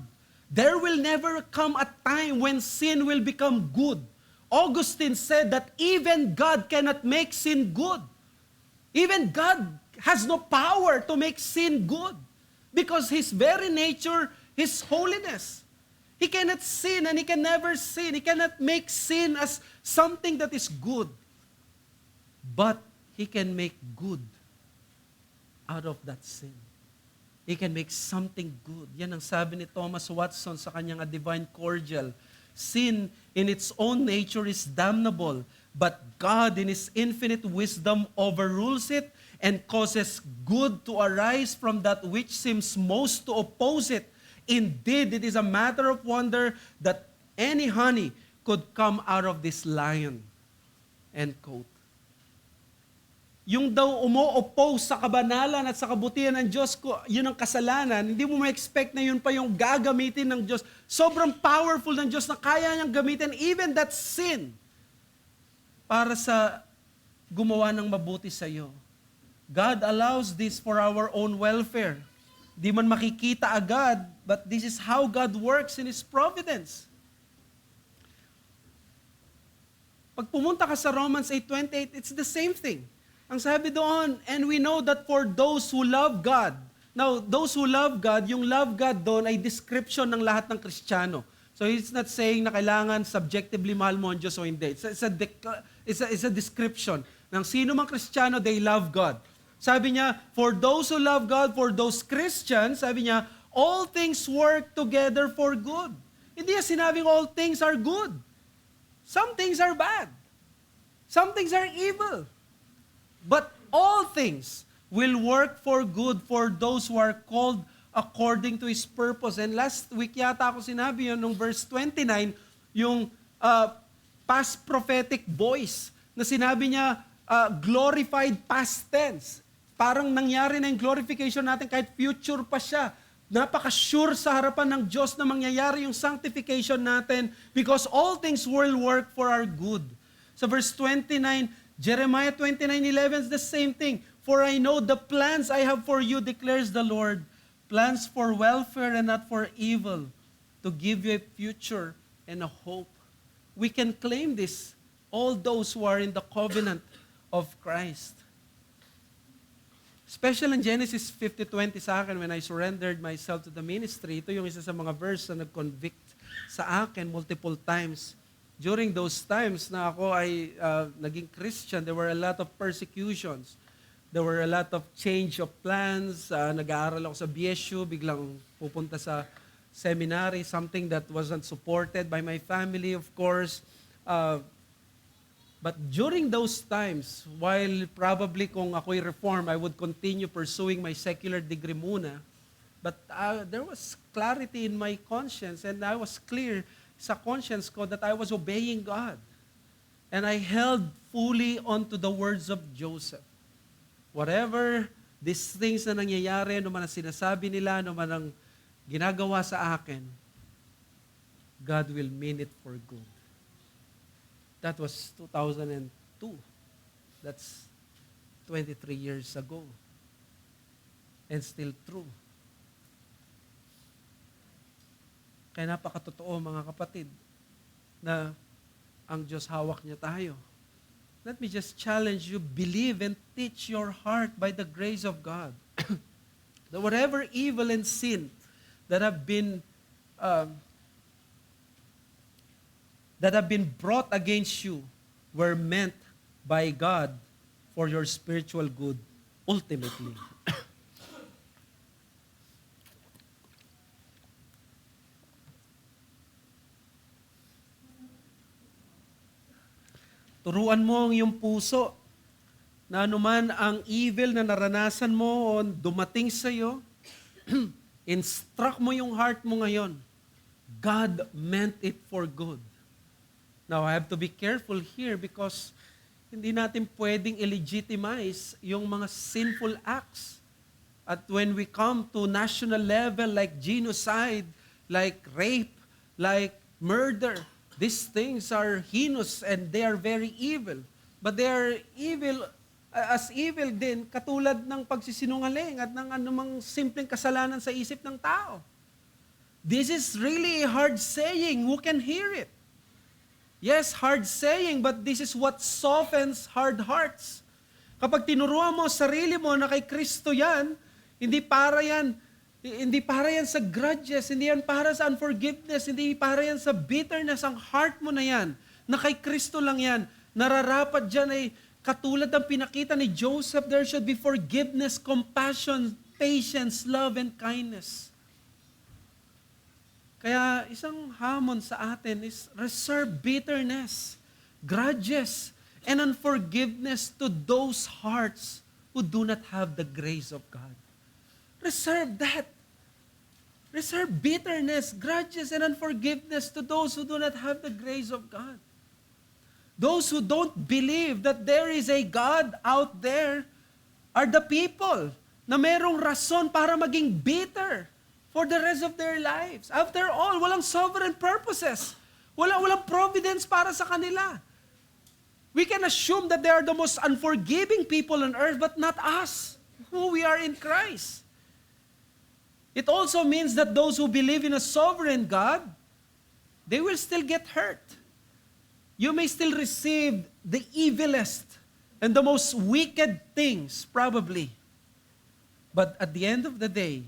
There will never come a time when sin will become good. Augustine said that even God cannot make sin good. Even God has no power to make sin good because His very nature is holiness. He cannot sin and He can never sin. He cannot make sin as something that is good. But He can make good out of that sin. He can make something good. Yan ang sabi ni Thomas Watson sa kanyang A Divine Cordial. Sin in its own nature is damnable, but God in His infinite wisdom overrules it and causes good to arise from that which seems most to oppose it. Indeed, it is a matter of wonder that any honey could come out of this lion. End quote. Yung daw umo-oppose sa kabanalan at sa kabutihan ng Diyos, yun ang kasalanan, hindi mo ma-expect na yun pa yung gagamitin ng Diyos. Sobrang powerful ng Diyos na kaya niyang gamitin even that sin para sa gumawa ng mabuti sa iyo. God allows this for our own welfare. Di man makikita agad, but this is how God works in His providence. Pag pumunta ka sa Romans 8:28, it's the same thing. Ang sabi doon, and we know that for those who love God, Now, those who love God, yung love God doon ay description ng lahat ng Kristiyano. So it's not saying na kailangan subjectively mahal mo ang Diyos o hindi. It's a description ng sino mang Kristiyano, they love God. Sabi niya, for those who love God, for those Christians, sabi niya, all things work together for good. Hindi niya sinabing all things are good. Some things are bad. Some things are evil. But all things will work for good for those who are called according to His purpose. And last week yata ako sinabi yun, nung verse 29, yung past prophetic voice, na sinabi niya, glorified past tense. Parang nangyari na yung glorification natin kahit future pa siya. Napaka-sure sa harapan ng Diyos na mangyayari yung sanctification natin because all things will work for our good. Sa verse 29, Jeremiah 29:11 is the same thing. For I know the plans I have for you, declares the Lord, plans for welfare and not for evil, to give you a future and a hope. We can claim this, all those who are in the covenant of Christ. Especially in Genesis 50:20 sa akin, when I surrendered myself to the ministry, ito yung isa sa mga verse na nag-convict sa akin multiple times. During those times na ako ay naging Christian, there were a lot of persecutions. There were a lot of change of plans. Nag-aaral ako sa BSU, biglang pupunta sa seminary, something that wasn't supported by my family, of course. But during those times, while probably kung ako'y reform, I would continue pursuing my secular degree muna. But there was clarity in my conscience and I was clear sa conscience ko that I was obeying God. And I held fully onto the words of Joseph. Whatever these things na nangyayari, ano man ang sinasabi nila, ano man ang ginagawa sa akin, God will mean it for good. That was 2002. That's 23 years ago. And still true. Kaya napakatotoo mga kapatid na ang Diyos hawak niya tayo. Let me just challenge you, believe and teach your heart by the grace of God. That whatever evil and sin that have been brought against you were meant by God for your spiritual good ultimately. Turuan mo ang iyong puso na anuman ang evil na naranasan mo o dumating sa iyo, instruct mo yung heart mo ngayon. God meant it for good. Now, I have to be careful here because hindi natin pwedeng illegitimize yung mga sinful acts. At when we come to national level like genocide, like rape, like murder, these things are heinous and they are very evil. But they are evil, as evil din, katulad ng pagsisinungaling at ng anumang simpleng kasalanan sa isip ng tao. This is really a hard saying. Who can hear it? Yes, hard saying, but this is what softens hard hearts. Kapag tinuruan mo sarili mo na kay Kristo yan, hindi para yan sa grudges, hindi yan para sa unforgiveness, hindi para yan sa bitterness. Ang heart mo na yan, na kay Kristo lang yan, nararapat dyan ay katulad ng pinakita ni Joseph, there should be forgiveness, compassion, patience, love, and kindness. Kaya isang hamon sa atin is reserve bitterness, grudges, and unforgiveness to those hearts who do not have the grace of God. Reserve that. Reserve bitterness, grudges, and unforgiveness to those who do not have the grace of God. Those who don't believe that there is a God out there are the people na merong rason para maging bitter for the rest of their lives. After all, walang sovereign purposes. Walang providence para sa kanila. We can assume that they are the most unforgiving people on earth, but not us, who we are in Christ. It also means that those who believe in a sovereign God, they will still get hurt. You may still receive the evilest and the most wicked things, probably. But at the end of the day,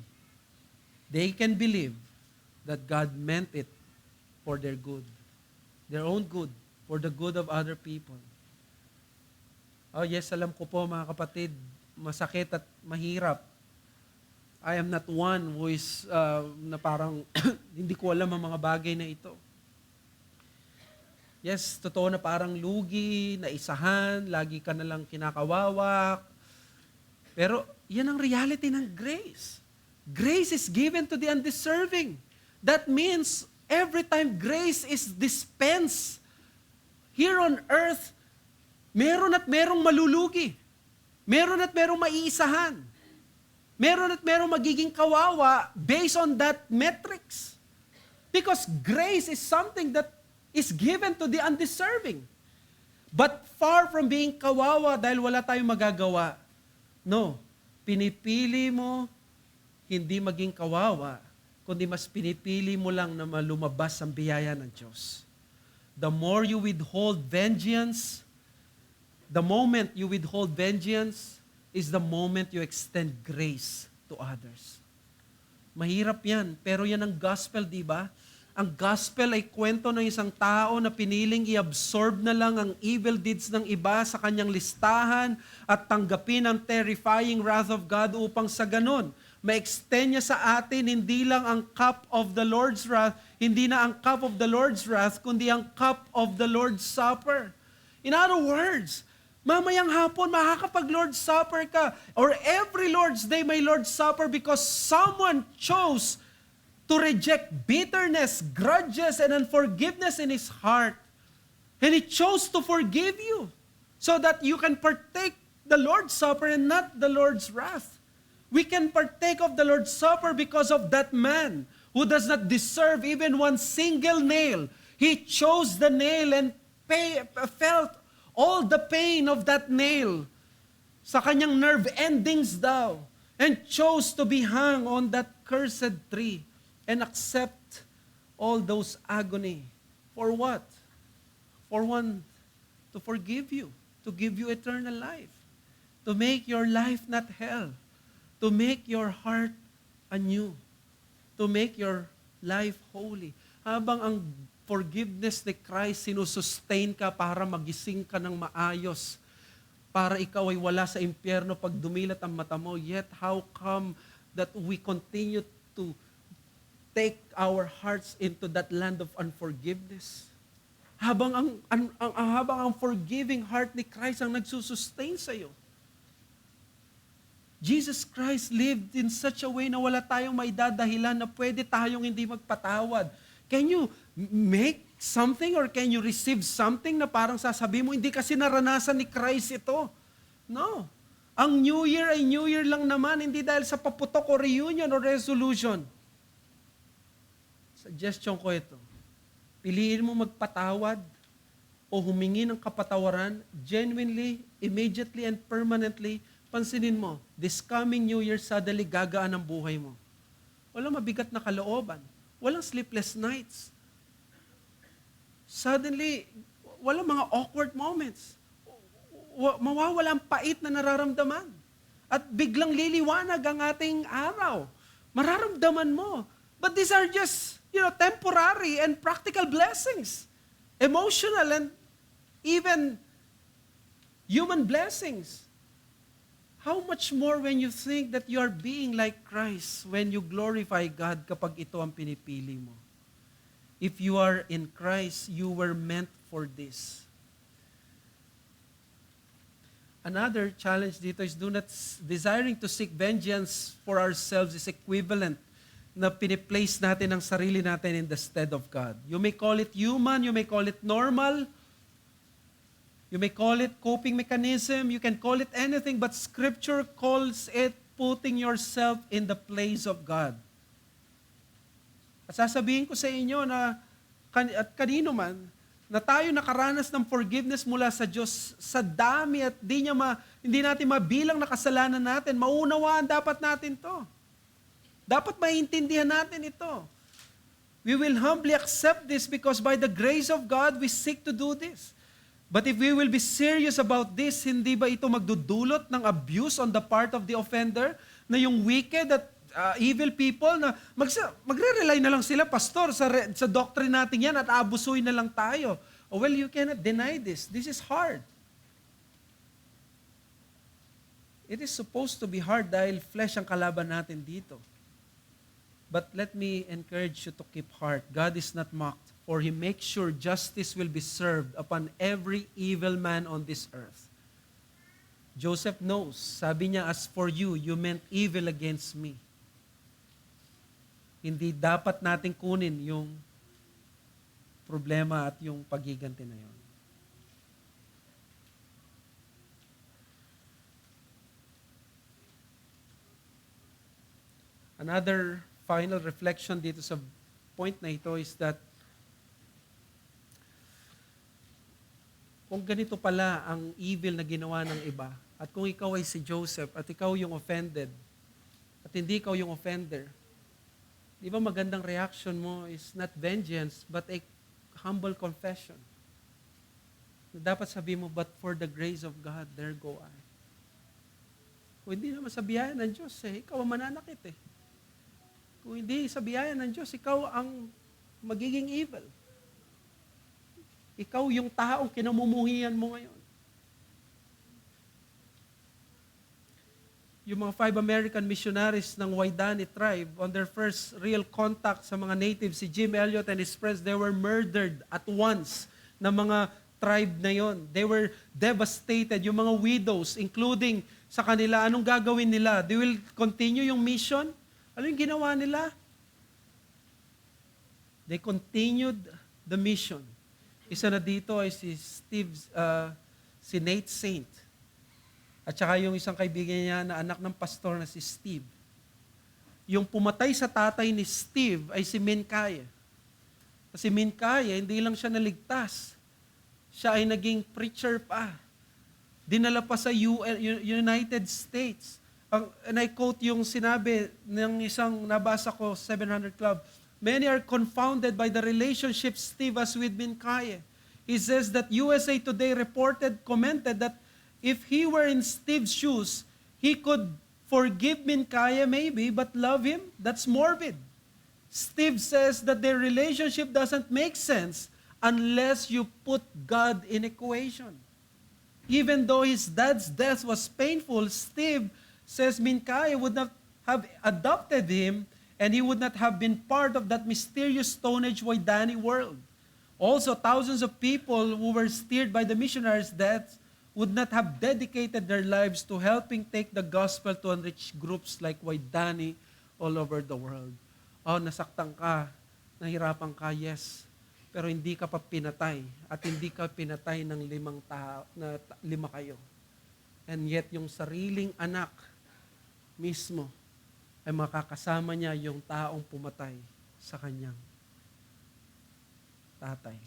they can believe that God meant it for their good, their own good, for the good of other people. Oh yes, alam ko po mga kapatid, masakit at mahirap. I am not one who is na parang hindi ko alam ang mga bagay na ito. Yes, totoo na parang lugi, naisahan, lagi ka na lang kinakawawak. Pero yan ang reality ng grace. Grace is given to the undeserving. That means every time grace is dispensed here on earth, meron at merong malulugi. Meron at merong maiisahan. Meron at merong magiging kawawa based on that metrics. Because grace is something that is given to the undeserving. But far from being kawawa dahil wala tayong magagawa. No, pinipili mo hindi maging kawawa, kundi mas pinipili mo lang na malumabas ang biyaya ng Diyos. The more you withhold vengeance, the moment you withhold vengeance is the moment you extend grace to others. Mahirap yan, pero yan ang gospel, di ba? Ang gospel ay kwento ng isang tao na piniling i-absorb na lang ang evil deeds ng iba sa kanyang listahan at tanggapin ang terrifying wrath of God upang sa ganun, ma-extend niya sa atin hindi lang ang cup of the Lord's wrath, hindi na ang cup of the Lord's wrath, kundi ang cup of the Lord's Supper. In other words, mamayang hapon, makakapag-Lord's Supper ka, or every Lord's Day may Lord's Supper because someone chose to reject bitterness, grudges, and unforgiveness in his heart. And he chose to forgive you so that you can partake the Lord's Supper and not the Lord's wrath. We can partake of the Lord's Supper because of that man who does not deserve even one single nail. He chose the nail and felt all the pain of that nail sa kanyang nerve endings daw, and chose to be hung on that cursed tree and accept all those agony. For what? For one, to forgive you, to give you eternal life, to make your life not hell, to make your heart anew, to make your life holy. Habang ang forgiveness ni Christ, sinusustain ka para magising ka ng maayos, para ikaw ay wala sa impyerno pag dumilat ang mata mo. Yet how come that we continue to take our hearts into that land of unforgiveness? Habang ang forgiving heart ni Christ ang nagsusustain sa iyo. Jesus Christ lived in such a way na wala tayong maidadahilan na pwede tayong hindi magpatawad. Can you make something or can you receive something na parang sasabihin mo, hindi kasi naranasan ni Christ ito? No. Ang New Year ay New Year lang naman, hindi dahil sa paputok o reunion o resolution. Suggestion ko ito. Piliin mo magpatawad o humingi ng kapatawaran genuinely, immediately, and permanently. Pansinin mo, this coming New Year, suddenly gagaan ang buhay mo. Walang mabigat na kalooban. Walang sleepless nights. Suddenly, walang mga awkward moments. Mawawala ang pait na nararamdaman. At biglang liliwanag ang ating araw. Mararamdaman mo. But these are just, temporary and practical blessings. Emotional and even human blessings. How much more when you think that you are being like Christ when you glorify God kapag ito ang pinipili mo. If you are in Christ, you were meant for this. Another challenge dito is desiring to seek vengeance for ourselves is equivalent na piniplace natin ang sarili natin in the stead of God. You may call it human, you may call it normal, you may call it coping mechanism, you can call it anything, but Scripture calls it putting yourself in the place of God. At sasabihin ko sa inyo na, at kanino man, na tayo nakaranas ng forgiveness mula sa Diyos sa dami at hindi natin mabilang na kasalanan natin, maunawaan dapat natin to. Dapat maintindihan natin ito. We will humbly accept this because by the grace of God, we seek to do this. But if we will be serious about this, hindi ba ito magdudulot ng abuse on the part of the offender? na yung wicked at evil people na magre-rely na lang sila, pastor, sa doctrine natin yan at abusuin na lang tayo. Oh, well, you cannot deny this. This is hard. It is supposed to be hard dahil flesh ang kalaban natin dito. But let me encourage you to keep heart. God is not mocked, for He makes sure justice will be served upon every evil man on this earth. Joseph knows. Sabi niya, as for you, you meant evil against me. Hindi dapat natin kunin yung problema at yung paghiganti na yun. Another final reflection dito sa point na ito is that kung ganito pala ang evil na ginawa ng iba, at kung ikaw ay si Joseph at ikaw yung offended, at hindi ikaw yung offender, di ba magandang reaction mo is not vengeance, but a humble confession. Dapat sabi mo, but for the grace of God, there go I. Kung hindi naman sa biyaya ng Diyos, ikaw ang mananakit eh. Kung hindi sa biyaya ng Diyos, ikaw ang magiging evil. Ikaw yung taong kinamumuhian mo ngayon. Yung mga 5 American missionaries ng Waidani tribe, on their first real contact sa mga natives, si Jim Elliot and his friends, they were murdered at once ng mga tribe na yon. They were devastated. Yung mga widows, including sa kanila, anong gagawin nila? They will continue yung mission? Ano yung ginawa nila? They continued the mission. Isa na dito ay si Nate Saint. At saka yung isang kaibigan niya na anak ng pastor na si Steve. Yung pumatay sa tatay ni Steve ay si Minkaya. Kasi Minkaya, hindi lang siya naligtas. Siya ay naging preacher pa. Dinala pa sa United States. And I quote yung sinabi ng isang nabasa ko, 700 Club, many are confounded by the relationship Steve has with Minkaya. He says that USA Today commented that if he were in Steve's shoes, he could forgive Minkaya maybe, but love him, that's morbid. Steve says that their relationship doesn't make sense unless you put God in equation. Even though his dad's death was painful, Steve says Minkaya would not have adopted him and he would not have been part of that mysterious Stone Age Waidani world. Also, thousands of people who were stirred by the missionaries' deaths would not have dedicated their lives to helping take the gospel to enrich groups like Waidani all over the world. Oh, nasaktan ka, nahirapan ka, yes. Pero hindi ka pa pinatay at hindi ka pinatay ng 5 tao, na 5 kayo. And yet, yung sariling anak mismo ay makakasama niya yung taong pumatay sa kanyang tatay.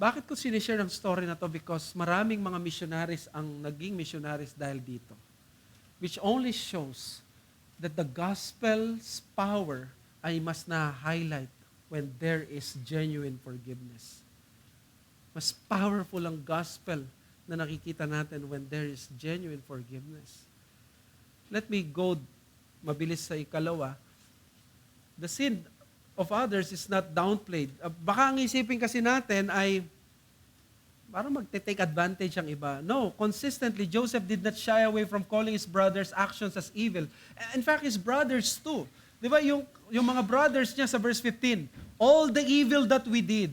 Bakit ko sinishare ang story na to? Because maraming mga missionaries ang naging missionaries dahil dito. Which only shows that the gospel's power ay mas na-highlight when there is genuine forgiveness. Mas powerful ang gospel na nakikita natin when there is genuine forgiveness. Let me go mabilis sa ikalawa. The sin of others is not downplayed. Baka ang isipin kasi natin ay parang magte-take advantage ang iba. No, consistently, Joseph did not shy away from calling his brothers' actions as evil. In fact, his brothers too. Di ba yung mga brothers niya sa verse 15, all the evil that we did.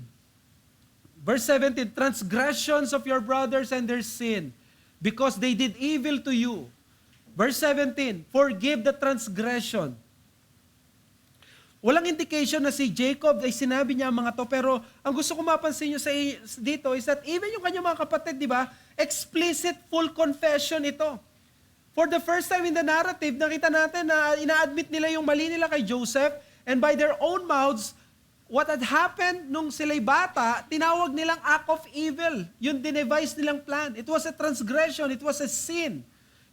Verse 17, transgressions of your brothers and their sin, because they did evil to you. Verse 17, forgive the transgression. Walang indication na si Jacob ay sinabi niya ang mga to, pero ang gusto ko mapansin nyo dito is that even yung kanyang mga kapatid, di ba, explicit full confession ito. For the first time in the narrative, nakita natin na ina-admit nila yung mali nila kay Joseph, and by their own mouths, what had happened nung sila'y bata, tinawag nilang act of evil. Yung dinevise nilang plan. It was a transgression. It was a sin.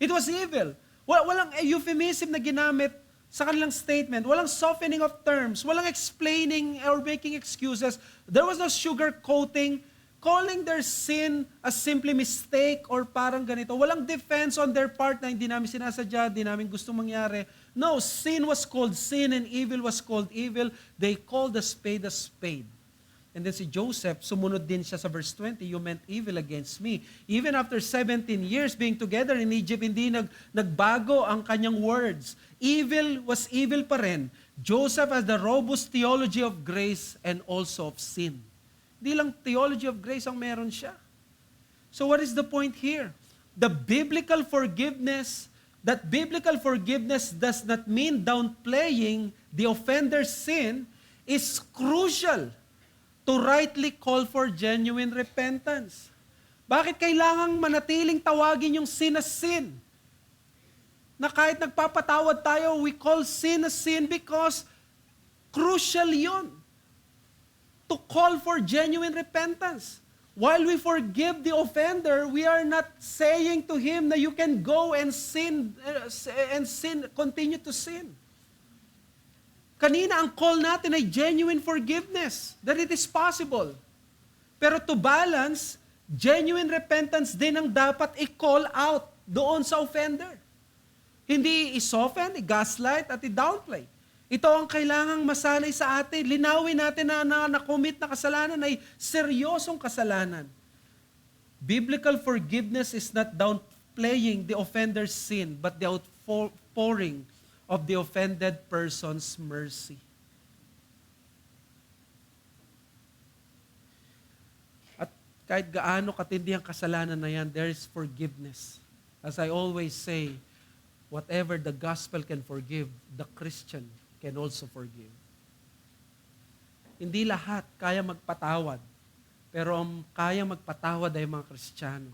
It was evil. Walang euphemism na ginamit sa kanilang statement. Walang softening of terms. Walang explaining or making excuses. There was no sugarcoating, calling their sin as simply mistake or parang ganito. Walang defense on their part na hindi namin sinasadya, hindi namin gusto mangyari. No, sin was called sin and evil was called evil. They called a spade a spade. And then si Joseph, sumunod din siya sa verse 20, you meant evil against me. Even after 17 years being together in Egypt, hindi nagbago ang kanyang words. Evil was evil pa rin. Joseph has the robust theology of grace and also of sin. Hindi lang theology of grace ang meron siya. So what is the point here? The biblical forgiveness, that biblical forgiveness does not mean downplaying the offender's sin, is crucial to rightly call for genuine repentance. Bakit kailangang manatiling tawagin yung sin as sin? Na kahit nagpapatawad tayo, we call sin as sin because crucial yun. To call for genuine repentance. While we forgive the offender, we are not saying to him na you can go and sin, continue to sin. Kanina ang call natin ay genuine forgiveness, that it is possible. Pero to balance, genuine repentance din ang dapat i-call out doon sa offender. Hindi i-soften, i-gaslight at i-downplay. Ito ang kailangang masanay sa atin. Linawin natin na na-commit na kasalanan ay seryosong kasalanan. Biblical forgiveness is not downplaying the offender's sin, but the outpouring of the offended person's mercy. At kahit gaano katindi ang kasalanan na yan, there is forgiveness. As I always say, whatever the gospel can forgive, the Christian can also forgive. Hindi lahat kaya magpatawad, pero ang kaya magpatawad ay mga Kristiyano.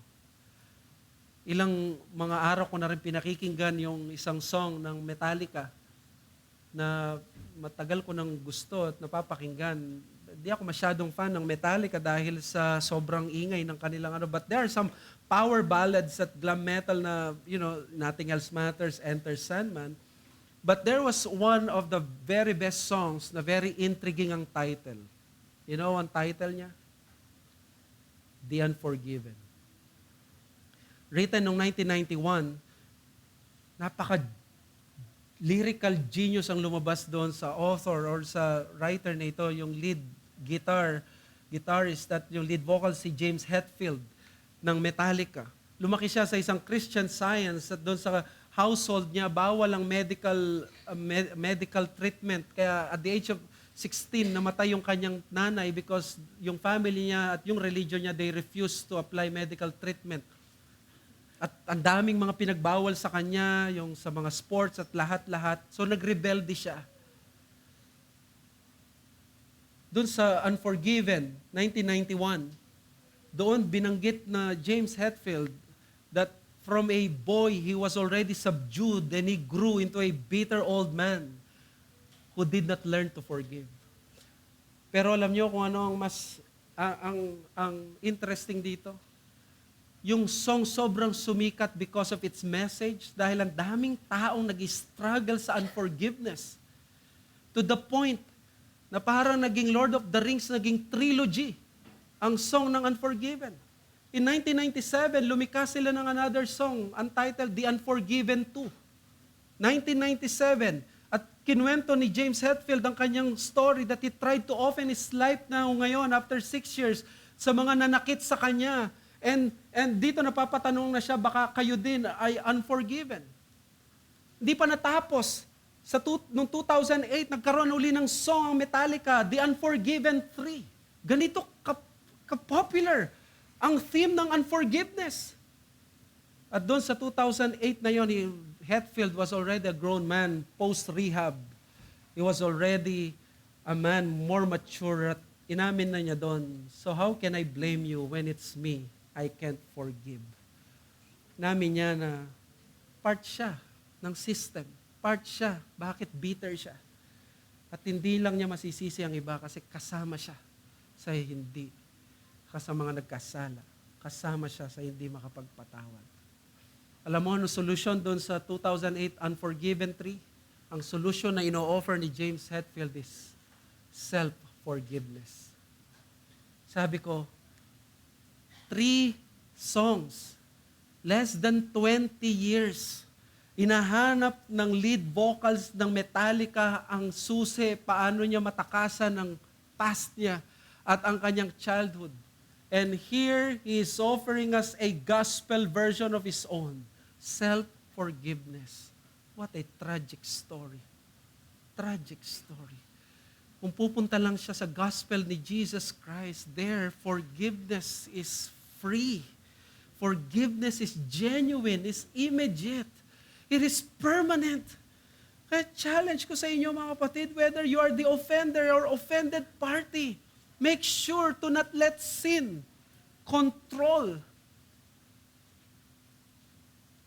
Ilang mga araw ko na rin pinakikinggan yung isang song ng Metallica na matagal ko nang gusto at napapakinggan. Hindi ako masyadong fan ng Metallica dahil sa sobrang ingay ng kanilang but there are some power ballads at glam metal na, Nothing Else Matters, Enter Sandman. But there was one of the very best songs na very intriguing ang title. You know ang title niya? The Unforgiven. Written noong 1991, napaka-lyrical genius ang lumabas doon sa author or sa writer na ito, yung lead guitarist at yung lead vocal si James Hetfield ng Metallica. Lumaki siya sa isang Christian Science at doon sa household niya, bawal ang medical treatment. Kaya at the age of 16, namatay yung kanyang nanay because yung family niya at yung religion niya, they refused to apply medical treatment. At ang daming mga pinagbawal sa kanya, yung sa mga sports at lahat-lahat. So nagrebelde siya. Doon sa Unforgiven, 1991, doon binanggit na James Hetfield that from a boy, he was already subdued and he grew into a bitter old man who did not learn to forgive. Pero alam niyo kung ano ang ang interesting dito? Yung song sobrang sumikat because of its message dahil ang daming taong nag-struggle sa unforgiveness. To the point na parang naging Lord of the Rings, naging trilogy ang song ng Unforgiven. In 1997, lumikas sila ng another song entitled The Unforgiven 2. 1997, at kinuwento ni James Hetfield ang kanyang story that he tried to offer his life now ngayon after 6 years sa mga nanakit sa kanya. And dito napapatanong na siya, baka kayo din ay unforgiven. Hindi pa natapos. Noong 2008, nagkaroon uli ng song ang Metallica, The Unforgiven 3. Ganito ka-popular ang theme ng unforgiveness. At doon sa 2008 na yon, Hetfield was already a grown man post-rehab. He was already a man more mature at inamin na niya doon, so how can I blame you when it's me? I can't forgive. Namin niya na part siya ng system. Part siya. Bakit bitter siya? At hindi lang niya masisisi ang iba kasi kasama siya sa hindi. Sa mga nagkasala. Kasama siya sa hindi makapagpatawad. Alam mo, ano solution doon sa 2008 Unforgiven 3? Ang solution na ino-offer ni James Hetfield is self-forgiveness. Sabi ko, 3 songs. Less than 20 years. Inahanap ng lead vocals ng Metallica ang susi, paano niya matakasan ang past niya at ang kanyang childhood. And here, He is offering us a gospel version of His own. Self-forgiveness. What a tragic story. Tragic story. Kung pupunta lang siya sa gospel ni Jesus Christ, there, forgiveness is free. Forgiveness is genuine, is immediate. It is permanent. Kaya challenge ko sa inyo mga kapatid, whether you are the offender or offended party, make sure to not let sin control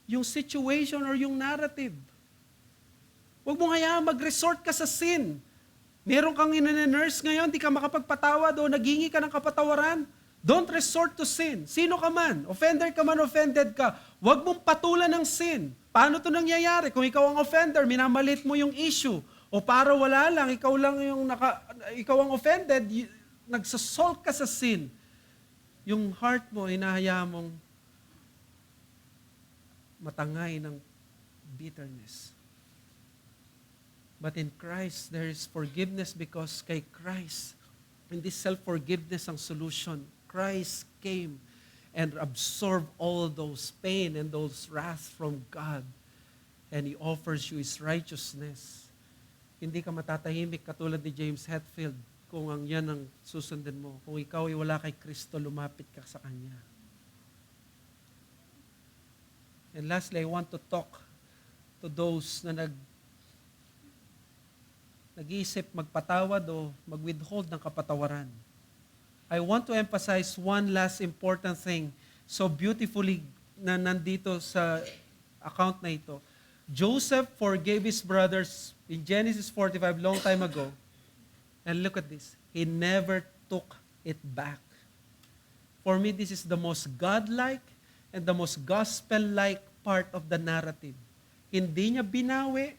yung situation or yung narrative. Huwag mong hayaan mag-resort ka sa sin. Meron kang ina-nurse ngayon, di ka makapagpatawad o naghingi ka ng kapatawaran. Don't resort to sin. Sino ka man, offender ka man, offended ka, huwag mong patulan ng sin. Paano ito nangyayari? Kung ikaw ang offender, minamalit mo yung issue. O para wala lang, ikaw lang yung ikaw ang offended, nagsasolve ka sa sin. Yung heart mo, hinahayaan mong matangay ng bitterness. But in Christ, there is forgiveness because kay Christ, in this self-forgiveness ang solution. Christ came and absorbed all those pain and those wrath from God. And He offers you His righteousness. Hindi ka matatahimik katulad ni James Hetfield kung ang yan ang susundan mo. Kung ikaw ay wala kay Kristo, lumapit ka sa Kanya. And lastly, I want to talk to those na nag-iisip magpatawad o mag-withhold ng kapatawaran. I want to emphasize one last important thing so beautifully na nandito sa account na ito. Joseph forgave his brothers in Genesis 45 long time ago. And look at this. He never took it back. For me, this is the most godlike and the most gospel-like part of the narrative. Hindi niya binawi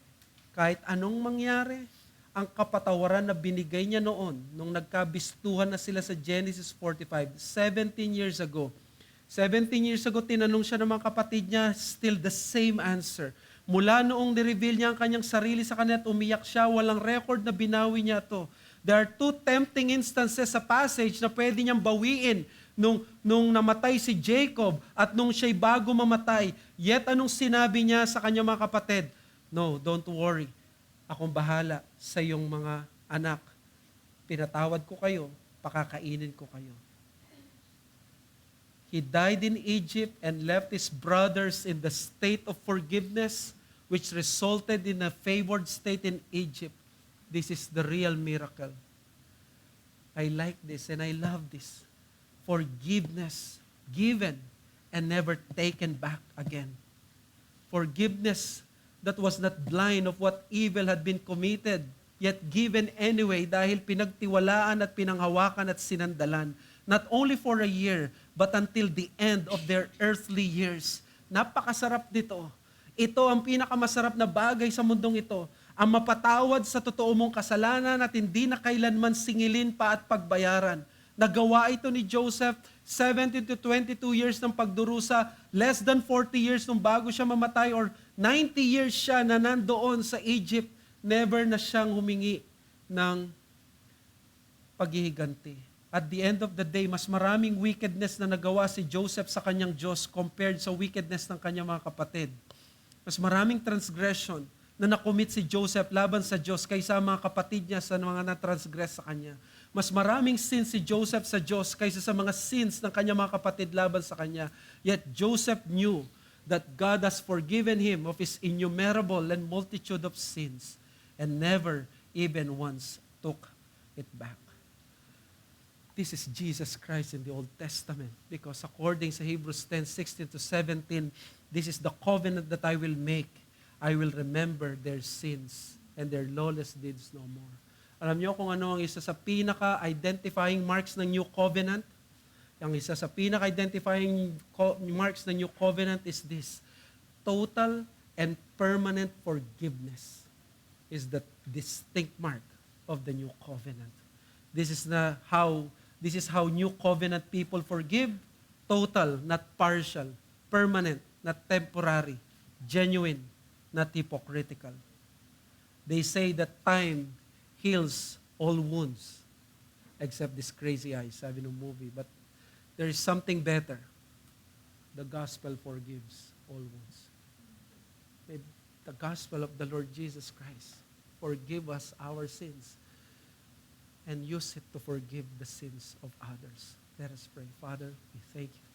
kahit anong mangyari. Ang kapatawaran na binigay niya noon, nung nagkabistuhan na sila sa Genesis 45, 17 years ago. 17 years ago, tinanong siya ng mga kapatid niya, still the same answer. Mula noong nireveal niya ang kanyang sarili sa kanya at umiyak siya, walang record na binawi niya to. There are 2 tempting instances sa passage na pwede niyang bawiin nung namatay si Jacob at nung siya'y bago mamatay. Yet anong sinabi niya sa kanyang mga kapatid? No, don't worry. Akong bahala sa iyong mga anak. Pinatawad ko kayo, pakakainin ko kayo. He died in Egypt and left his brothers in the state of forgiveness, which resulted in a favored state in Egypt. This is the real miracle. I like this and I love this. Forgiveness given and never taken back again. Forgiveness that was not blind of what evil had been committed, yet given anyway dahil pinagtiwalaan at pinanghawakan at sinandalan. Not only for a year, but until the end of their earthly years. Napakasarap nito. Ito ang pinakamasarap na bagay sa mundong ito. Ang mapatawad sa totoo mong kasalanan at hindi na kailanman singilin pa at pagbayaran. Nagawa ito ni Joseph, 17 to 22 years ng pagdurusa, less than 40 years nung bago siya mamatay, or 90 years siya na nandoon sa Egypt, never na siyang humingi ng paghihiganti. At the end of the day, mas maraming wickedness na nagawa si Joseph sa kanyang Diyos compared sa wickedness ng kanyang mga kapatid. Mas maraming transgression na nakomit si Joseph laban sa Diyos kaysa mga kapatid niya sa mga na-transgress sa kanya. Mas maraming sins si Joseph sa Diyos kaysa sa mga sins ng kanyang mga kapatid laban sa kanya. Yet Joseph knew that God has forgiven him of his innumerable and multitude of sins and never even once took it back. This is Jesus Christ in the Old Testament because according sa Hebrews 10:16 to 17, this is the covenant that I will make. I will remember their sins and their lawless deeds no more. Alam niyo kung ano ang isa sa pinaka-identifying marks ng New Covenant? Ang isa sa pinaka-identifying marks ng New Covenant is this: total and permanent forgiveness is the distinct mark of the New Covenant. This is how New Covenant people forgive Total, not partial. Permanent, not temporary. Genuine, not hypocritical. They say that time heals all wounds, except this crazy eyes, sabi ng movie. But there is something better. The gospel forgives all wounds. May the gospel of the Lord Jesus Christ forgive us our sins and use it to forgive the sins of others. Let us pray. Father, we thank you.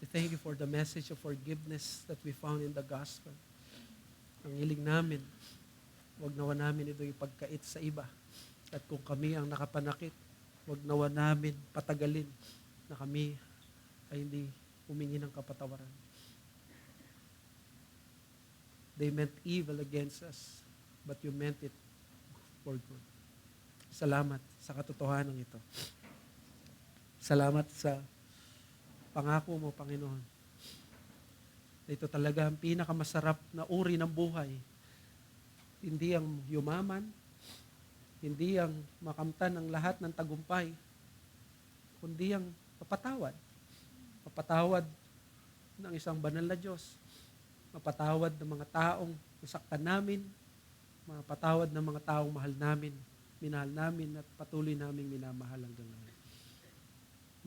We thank you for the message of forgiveness that we found in the gospel. Ang hiling namin, wag nawa namin ito ipagkait sa iba. At kung kami ang nakapanakit, wag nawa namin patagalin na kami ay hindi humingi ng kapatawaran. They meant evil against us, but you meant it for good. Salamat sa katotohanan ito. Salamat sa pangako mo, Panginoon. Ito talaga ang pinakamasarap na uri ng buhay. Hindi ang yumaman, hindi ang makamtan ng lahat ng tagumpay, kundi ang mapatawad. Mapatawad ng isang banal na Diyos. Mapatawad ng mga taong nasaktan namin. Mapatawad ng mga taong mahal namin, minahal namin at patuloy naming minamahal hanggang ngayon.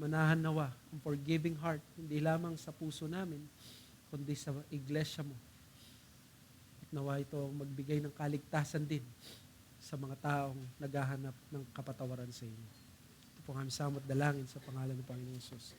Manahan nawa ang forgiving heart, hindi lamang sa puso namin, kundi sa iglesia mo. At nawa ito magbigay ng kaligtasan din sa mga taong naghahanap ng kapatawaran sa inyo. Ito po kami samot dalangin sa pangalan ng Panginoon Jesus.